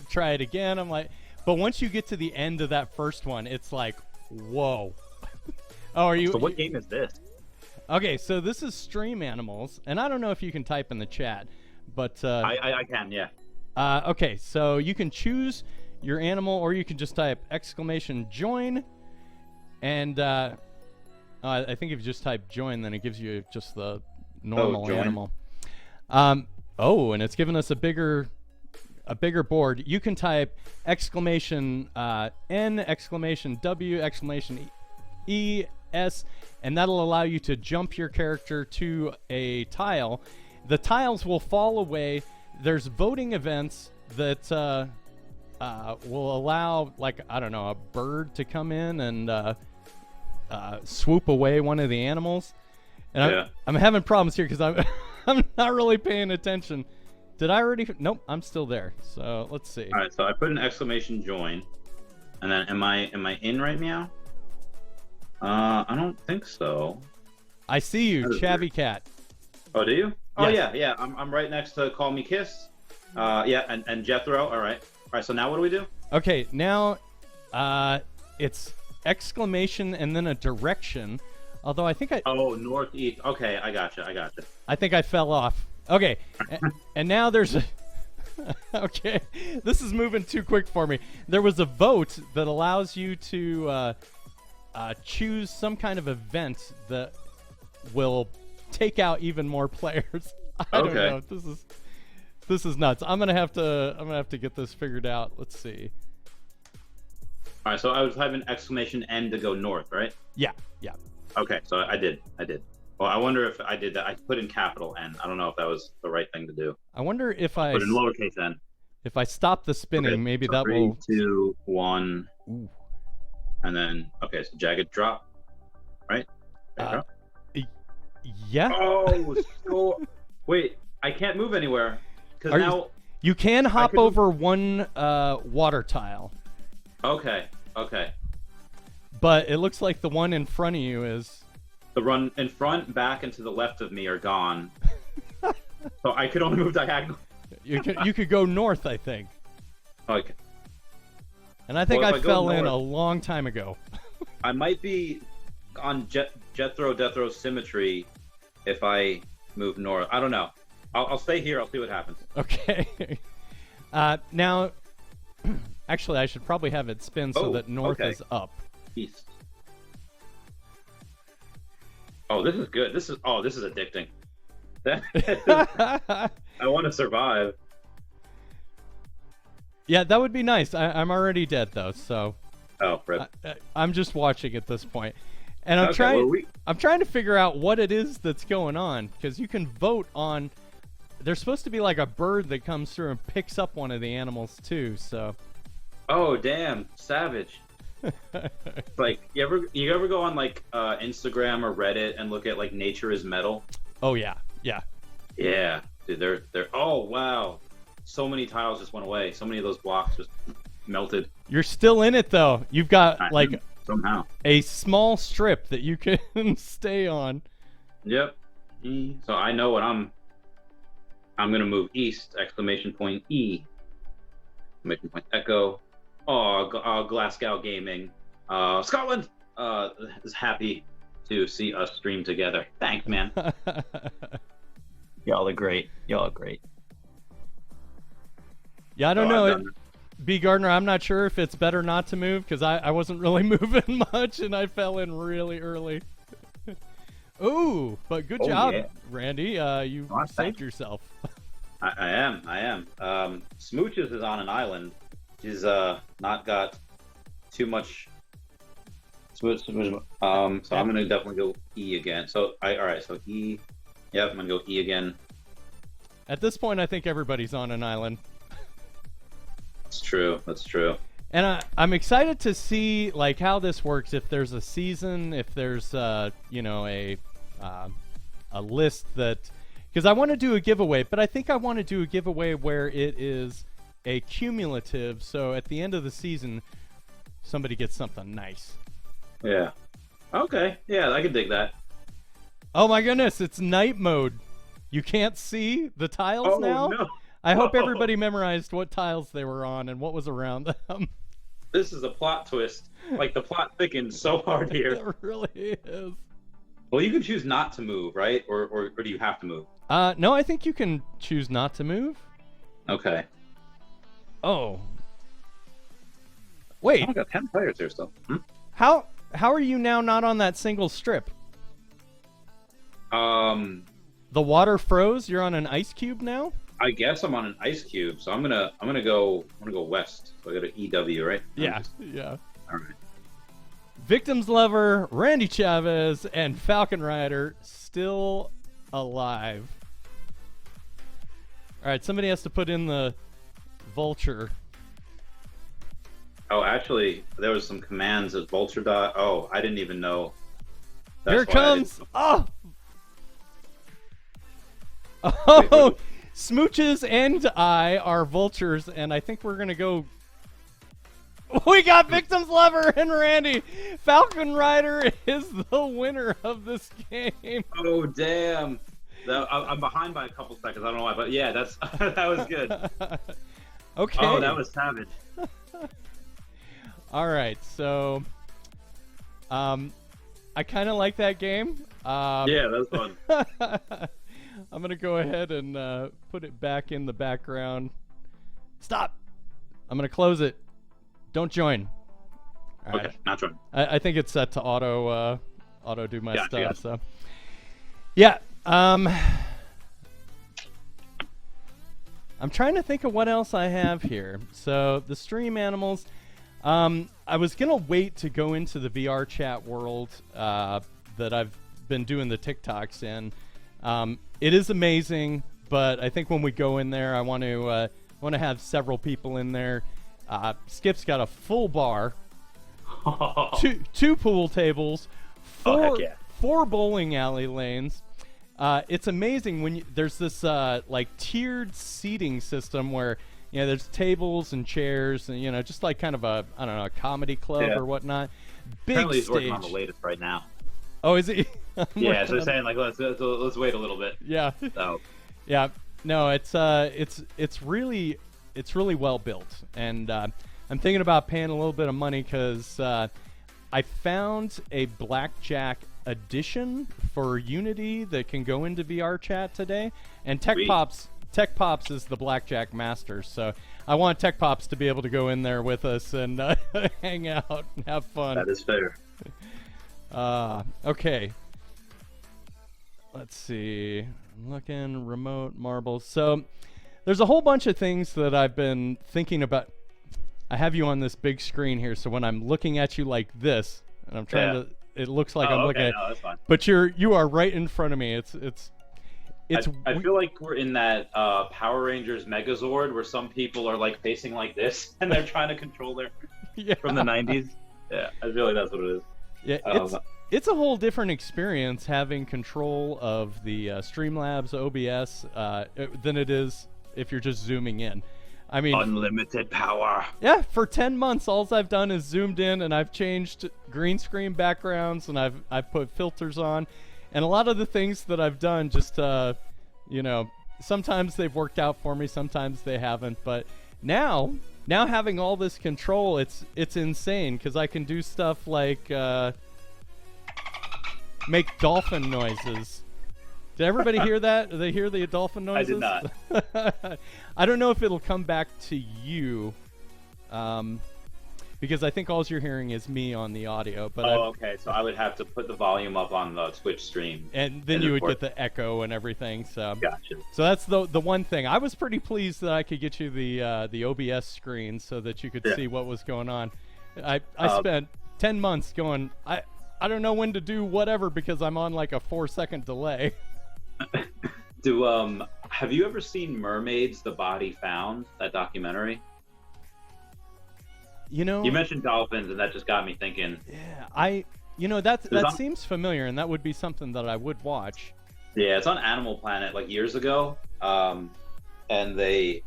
Try it again. I'm like, but once you get to the end of that first one, it's like, whoa. Oh, are you? So what game is this? Okay, so this is Stream Animals, and I don't know if you can type in the chat, but I can, yeah. Okay, so you can choose your animal, or you can just type !join, and I think if you just type join, then it gives you just the normal animal. And it's given us a bigger board. You can type !N, !W, !ES, and that'll allow you to jump your character to a tile. The tiles will fall away. There's voting events that will allow, like, I don't know, a bird to come in and swoop away one of the animals. And I'm having problems here because I'm not really paying attention. Did I already? Nope, I'm still there. So let's see. All right, so I put an ! Join, and then am I in right now? I don't think so. I see you, Chavy Cat. Oh, do you? Oh Yes. yeah. I'm right next to Call Me Kiss. And Jethro. All right. So now what do we do? Okay, now it's exclamation and then a direction. Although I think northeast. Okay, I gotcha. I think I fell off. Okay, and now there's a. Okay, this is moving too quick for me. There was a vote that allows you to choose some kind of event that will take out even more players. I don't know. This is nuts. I'm gonna have to get this figured out. Let's see. All right, so I was having !N to go north, right? Yeah. Okay, so I did. Well, I wonder if I did that. I put in capital N. I don't know if that was the right thing to do. I wonder if I put in lowercase n. If I stop the spinning, maybe so that 3, will. 2, 1. Ooh. And then so jagged drop, right? Drop? Yeah. Oh, so wait, I can't move anywhere because now you can hop over one water tile. Okay. But it looks like the one in front of you is The run in front, back, and to the left of me are gone. So I could only move diagonal. You could go north, I think. Okay. And I think Well, I if I go fell in north- a long time ago. I might be on Jethro Death Row Symmetry if I move north. I don't know. I'll stay here. I'll see what happens. Okay. Now, actually, I should probably have it spin so that north okay. is up. East. Oh, this is good. This is addicting. I want to survive. Yeah, that would be nice. I'm already dead though, so. Oh, rip. I'm just watching at this point, and I'm Okay, I'm trying to figure out what it is that's going on, because you can vote on. There's supposed to be like a bird that comes through and picks up one of the animals too. So. Oh damn, savage. Like you ever go on like Instagram or Reddit and look at like Nature is Metal? Oh yeah. Yeah, dude, they're oh wow, so many tiles just went away. So many of those blocks just melted. You're still in it though. You've got like somehow a small strip that you can stay on. Yep. So I know what I'm gonna move east! Exclamation point E! Exclamation point Echo! Oh, Glasgow Gaming, Scotland is happy to see us stream together. Thanks, man. Y'all are great. Y'all are great. Yeah, I don't know. B. Gardner, I'm not sure if it's better not to move, because I wasn't really moving much and I fell in really early. Ooh, but good job, yeah. Randy. You saved yourself. I am. Smooches is on an island. She's not got too much. So I'm gonna definitely go E again. So all right. So E. Yep, I'm gonna go E again. At this point, I think everybody's on an island. That's true. And I'm excited to see like how this works. If there's a season, if there's a list that, because I want to do a giveaway, but I think I want to do a giveaway where it is a cumulative. So at the end of the season, somebody gets something nice. Yeah. Okay. Yeah, I can dig that. Oh my goodness, it's night mode. You can't see the tiles now? No. I hope everybody memorized what tiles they were on and what was around them. This is a plot twist. Like, the plot thickens so hard here. It really is. Well, you can choose not to move, right? Or do you have to move? No, I think you can choose not to move. Okay. Oh. Wait. I got 10 players here still. How are you now not on that single strip? The water froze? You're on an ice cube now? I guess I'm on an ice cube, so I'm gonna go west. So I got an EW, right? Yeah. All right. Victims Lover, Randy Chavez, and Falcon Rider still alive. All right, somebody has to put in the vulture. Oh, actually, there was some commands as vulture dot. Oh, I didn't even know. Here it comes. Oh. Oh. Smooches and I are vultures, and I think we're gonna go. We got Victims Lover and Randy. Falcon Rider is the winner of this game. Oh damn! I'm behind by a couple seconds. I don't know why, but yeah, that was good. Okay. Oh, that was savage. All right, so I kind of like that game. Yeah, that was fun. I'm gonna go ahead and put it back in the background. Stop. I'm gonna close it. Don't join. All okay, right. not join. I think it's set to auto do my Gotcha, stuff. gotcha. So yeah. I'm trying to think of what else I have here. So the stream animals. I was gonna wait to go into the VR chat world that I've been doing the TikToks in. It is amazing, but I think when we go in there, I want to have several people in there. Skip's got a full bar, two pool tables, four bowling alley lanes. It's amazing when there's this like tiered seating system where there's tables and chairs and just like kind of a I don't know, a comedy club or whatnot. Big Apparently he's stage. working on the latest right now. Oh, is he? Yeah, so they're saying like let's wait a little bit. Yeah. So. Yeah. No, it's really well built, and I'm thinking about paying a little bit of money because I found a blackjack edition for Unity that can go into VR chat today, and Tech Pops is the blackjack master, so I want Tech Pops to be able to go in there with us and hang out and have fun. That is fair. Okay. Let's see. I'm looking remote marbles. So there's a whole bunch of things that I've been thinking about. I have you on this big screen here, so when I'm looking at you like this, and I'm trying to, it looks like I'm looking at. No, that's fine. But you are right in front of me. It's. I feel like we're in that Power Rangers Megazord where some people are like facing like this and they're trying to control their from the 90s. Yeah, I feel like that's what it is. Yeah, it's a whole different experience having control of the Streamlabs OBS than it is if you're just zooming in. I mean, unlimited power. Yeah, for 10 months, all I've done is zoomed in, and I've changed green screen backgrounds, and I've put filters on, and a lot of the things that I've done just sometimes they've worked out for me, sometimes they haven't, but now having all this control, it's insane because I can do stuff like make dolphin noises. Did everybody hear that? Did they hear the dolphin noises? I did not. I don't know if it'll come back to you, because I think all you're hearing is me on the audio. But okay. So I would have to put the volume up on the Twitch stream, and then you would get the echo and everything. So gotcha. So that's the one thing. I was pretty pleased that I could get you the OBS screen so that you could see what was going on. I spent 10 months going. I don't know when to do whatever because I'm on like a 4-second delay. Have you ever seen Mermaids: The Body Found, that documentary? You mentioned dolphins, and that just got me thinking. Yeah, that seems familiar, and that would be something that I would watch. Yeah, it's on Animal Planet like years ago, and they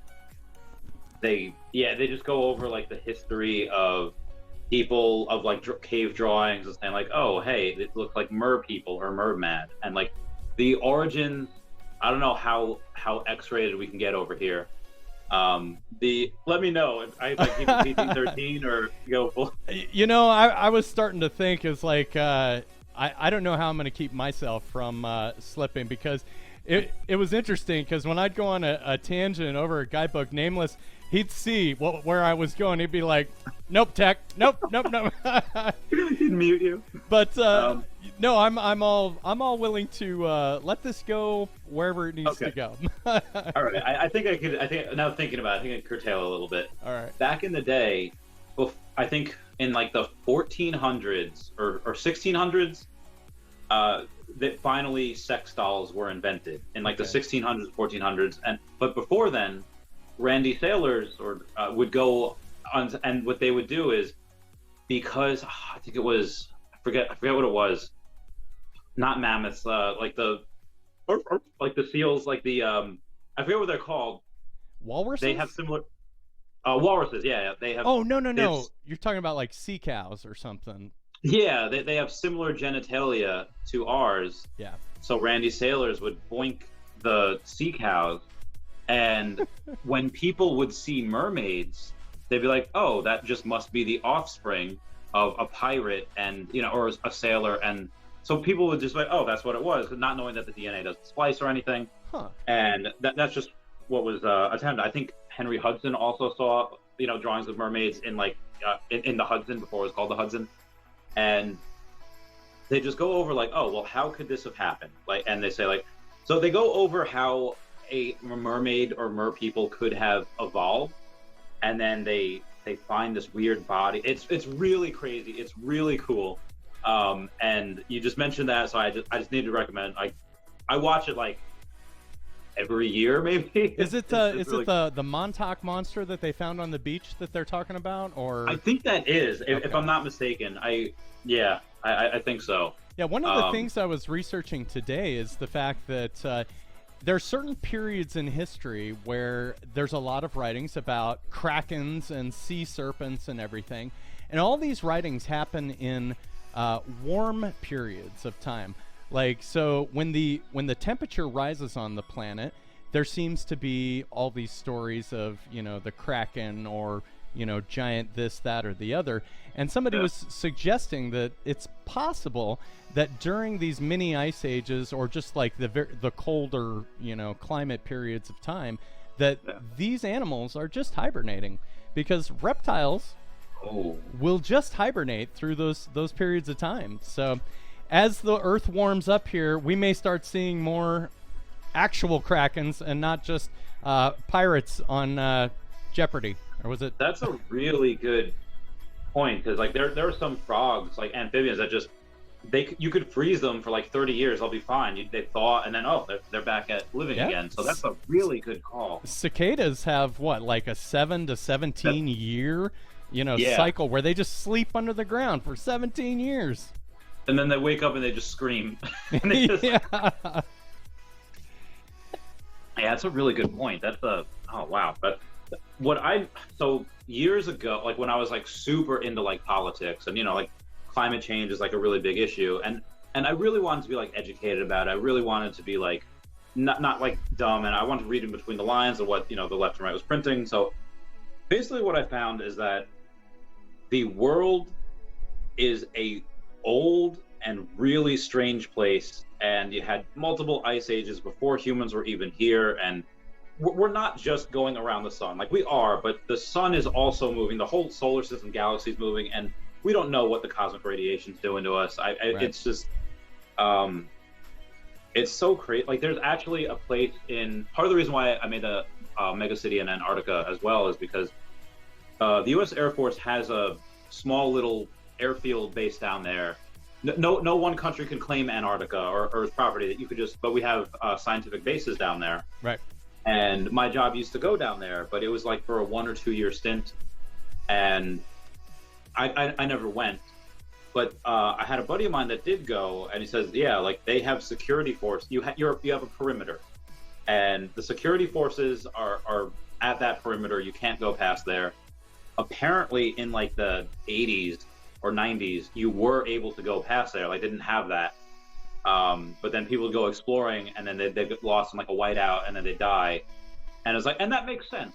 just go over like the history of people of like cave drawings and saying like, oh hey, it looks like mer people or mermad, and like the origins. I don't know how X-rated we can get over here. Let me know if I keep it PG-13 or go full. I was starting to think is like I don't know how I'm going to keep myself from slipping because it was interesting because when I'd go on a tangent over a guidebook Nameless, he'd see where I was going. He'd be like, "Nope, Tech. Nope." He'd mute you. But no, I'm all willing to let this go wherever it needs to go. All right. I think now thinking about it, I think I could curtail a little bit. All right. Back in the day, I think in like the 1400s or 1600s, that finally sex dolls were invented in like the 1600s, 1400s, but before then, Randy sailors would go on, and what they would do is because I think it was I forget what it was, not mammoths, like the seals, like the I forget what they're called. Walruses. They have similar walruses. Yeah, they have. Oh no! You're talking about like sea cows or something. Yeah, they have similar genitalia to ours. Yeah. So Randy sailors would boink the sea cows, and when people would see mermaids, they'd be like, "Oh, that just must be the offspring of a pirate and or a sailor." And so people would just be like, "Oh, that's what it was," not knowing that the DNA doesn't splice or anything. Huh. And that's just what was attempted. I think Henry Hudson also saw drawings of mermaids in like in the Hudson before it was called the Hudson. And they just go over like, oh, well, how could this have happened? Like, and they say like, so they go over how a mermaid or mer people could have evolved, and then they find this weird body. It's really crazy. It's really cool. And you just mentioned that, so I just need to recommend. I watch it like every year, maybe. Is it the Montauk monster that they found on the beach that they're talking about, or? I think that is, if I'm not mistaken. I think so. Yeah, one of the things I was researching today is the fact that there are certain periods in history where there's a lot of writings about krakens and sea serpents and everything, and all these writings happen in warm periods of time. Like, so when the temperature rises on the planet, there seems to be all these stories of, the Kraken or, giant this, that, or the other. And somebody was suggesting that it's possible that during these mini ice ages, or just like the colder, climate periods of time, that these animals are just hibernating, because reptiles will just hibernate through those periods of time. So as the Earth warms up here, we may start seeing more actual Krakens and not just pirates on Jeopardy. Or was it? That's a really good point, because like there are some frogs, like amphibians, that just you could freeze them for like 30 years, they'll be fine. They thaw, and then they're back at living again. So that's a really good call. Cicadas have what, like a 7 to 17 year cycle where they just sleep under the ground for 17 years. And then they wake up and they just scream. And they just, yeah, that's a really good point. That's wow. But so years ago, like when I was like super into like politics, and like climate change is like a really big issue, and I really wanted to be like educated about it. I really wanted to be like not like dumb, and I wanted to read in between the lines of what the left and right was printing. So basically what I found is that the world is a old and really strange place, and you had multiple ice ages before humans were even here, and we're not just going around the sun. Like, we are, but the sun is also moving. The whole solar system, galaxy is moving, and we don't know what the cosmic radiation's doing to us. Right. It's just it's so crazy. Like, there's actually a place part of the reason why I made a mega city in Antarctica as well is because the U.S. Air Force has a small little airfield base down there. No one country can claim Antarctica or Earth property that you could but we have scientific bases down there. Right. And my job used to go down there, but it was like for a 1 or 2 year stint, and I never went. But I had a buddy of mine that did go, and he says, yeah, like they have security force. You have a perimeter, and the security forces are at that perimeter. You can't go past there. Apparently, in like the 80s or 90s, you were able to go past there. Like, didn't have that. But then people would go exploring, and then they get lost in like a whiteout, and then they die. And it's like, and that makes sense.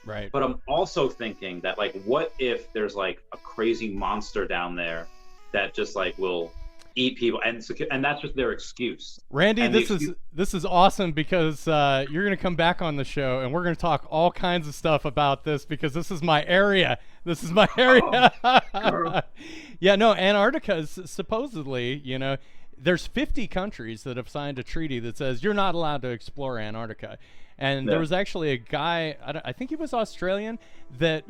Right. But I'm also thinking that, like, what if there's like a crazy monster down there that just like will eat people, and that's just their excuse. Randy, this is awesome, because you're gonna come back on the show, and we're gonna talk all kinds of stuff about this, because this is my area. Yeah, no, Antarctica is supposedly, there's 50 countries that have signed a treaty that says you're not allowed to explore Antarctica. And there was actually a guy, I think he was Australian, that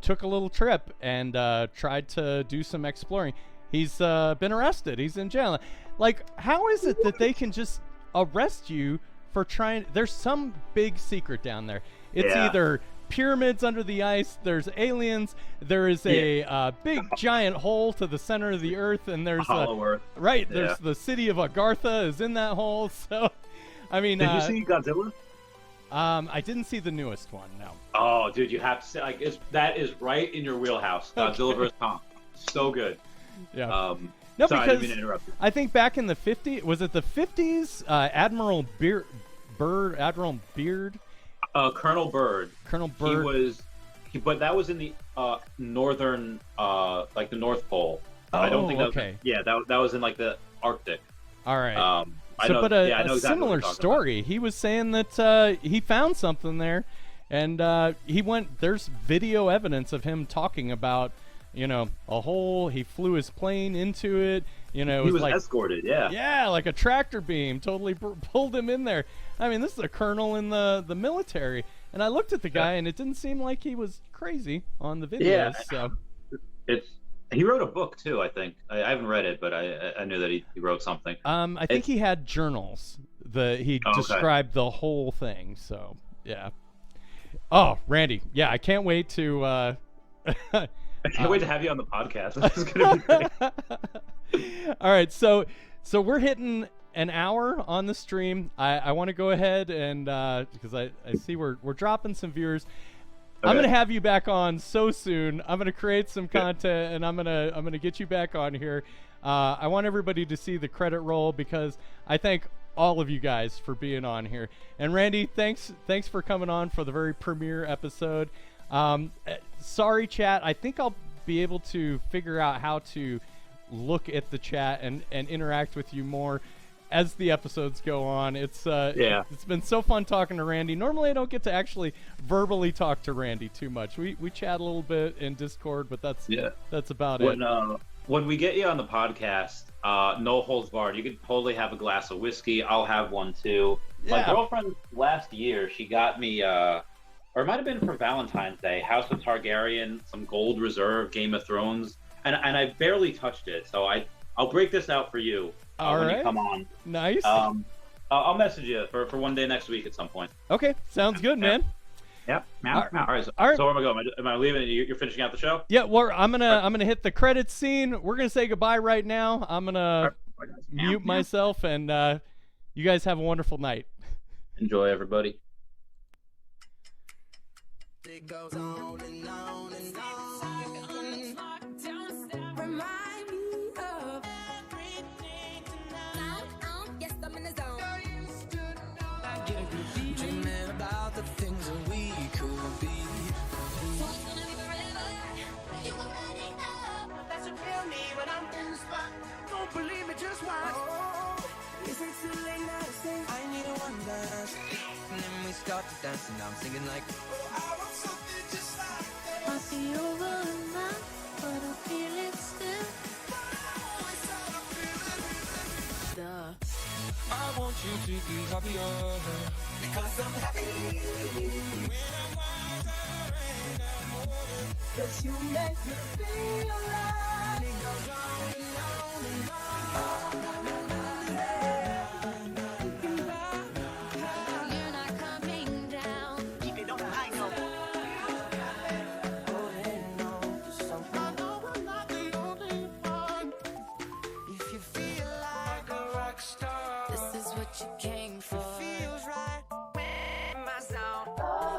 took a little trip and tried to do some exploring. He's been arrested. He's in jail. Like, how is it that they can just arrest you for trying? There's some big secret down there. It's either pyramids under the ice, there's aliens, there is a big giant hole to the center of the earth, and there's hollow earth. Right, there's the city of Agartha is in that hole. So, I mean, did you see Godzilla? I didn't see the newest one. No. Oh, dude, you have to say, like, that is right in your wheelhouse. Godzilla vs. Kong, so good. Yeah. No, sorry, because I didn't mean to interrupt you. I think back in the 50s, was it the 50s? Admiral Beard. Colonel Byrd. Colonel Byrd. But that was in the northern, like the North Pole. Oh, I don't think that okay. That was in like the Arctic. All right. I know exactly similar story. He was saying that he found something there, and he went. There's video evidence of him talking about, a hole. He flew his plane into it. He was like, escorted. Yeah. Yeah, like a tractor beam totally pulled him in there. I mean, this is a colonel in the military, and I looked at the guy, and it didn't seem like he was crazy on the videos. Yeah. So he wrote a book too, I think. I haven't read it, but I knew that he wrote something. I think he had journals. He described the whole thing. So yeah. Oh, Randy, yeah, I can't wait to. I can't wait to have you on the podcast. This is gonna be great. All right, so we're hitting an hour on the stream. I want to go ahead and because I see we're dropping some viewers. I'm gonna have you back on so soon. I'm gonna create some content, and I'm gonna get you back on here. I want everybody to see the credit roll because I thank all of you guys for being on here. And Randy, thanks for coming on for the very premiere episode. Sorry, chat. I think I'll be able to figure out how to look at the chat and interact with you more as the episodes go on. It's been so fun talking to Randy. Normally I don't get to actually verbally talk to Randy too much. We chat a little bit in Discord, but that's about it. When we get you on the podcast, no holds barred. You could totally have a glass of whiskey. I'll have one too. Yeah. My girlfriend last year, she got me or it might have been for Valentine's Day, House of Targaryen, some Gold Reserve, Game of Thrones, and I barely touched it. So I'll break this out for you when you come on. Nice. I'll message you for one day next week at some point. Okay, sounds good, man. Yep. All right. So all right. where am I going? Am I leaving? You're finishing out the show? Yeah. Well, I'm gonna hit the credits scene. We're gonna say goodbye right now. I'm gonna mute myself, and you guys have a wonderful night. Enjoy, everybody. It goes on and on and on. Remind me of everything tonight. Yes, I'm in the zone. Dreaming about the things that we could be. So it's gonna be forever. You already know. That's a real me when I'm in the spot. Don't believe me, just watch. Is it too late now to say I need a one dance? And then we start to dance and I'm singing like, oh, I want something just like that. Might be over now, but I feel it still. I want you to be happier because I'm happy. Cause you make me feel alive. It goes on and on and on. You're not coming down. Keep it on the high note. I know I'm not the only one. If you feel like a rock star, This is what you came for. it feels right. In my zone.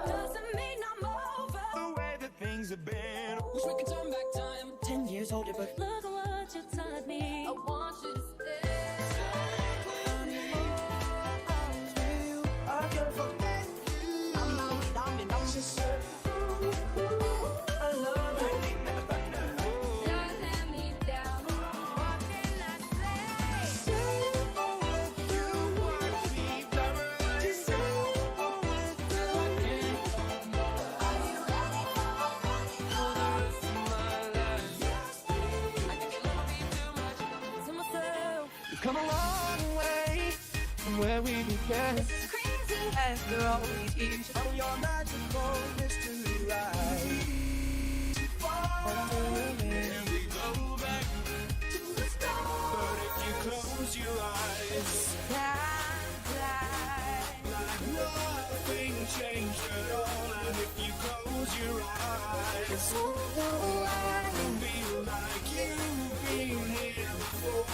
Doesn't mean I'm over. The way that things have been. Wish we could turn back time. 10 years older, but Look at what you taught me. I want you to stay. I can't forget you. I'm just I love you. Don't let me down. What can I say? You want me better. Just say with you. Are you ready for the rest of my life? I think you love me too much. To myself. We've come a long way from where we began. Crazy. After all these years of your magical mystery ride. And we go back to the start. But if you close your eyes, like nothing changed at all. And if you close your eyes, you'll feel like you've been here before.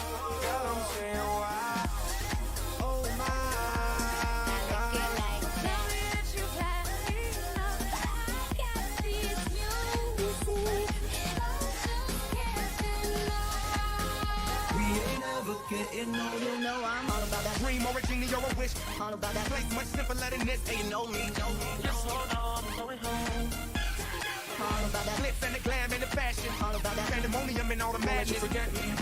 God, I'm saying wow. Oh my God. Tell me that you plan me up. I got this music. We ain't never getting old, you know I'm all about that dream or a genie or a wish. All about that place much simpler than this. Hey, you know me. Just hold on, I'm going home. All about that glitz and the glam and the fashion. All about that pandemonium and all the magic. Forget me.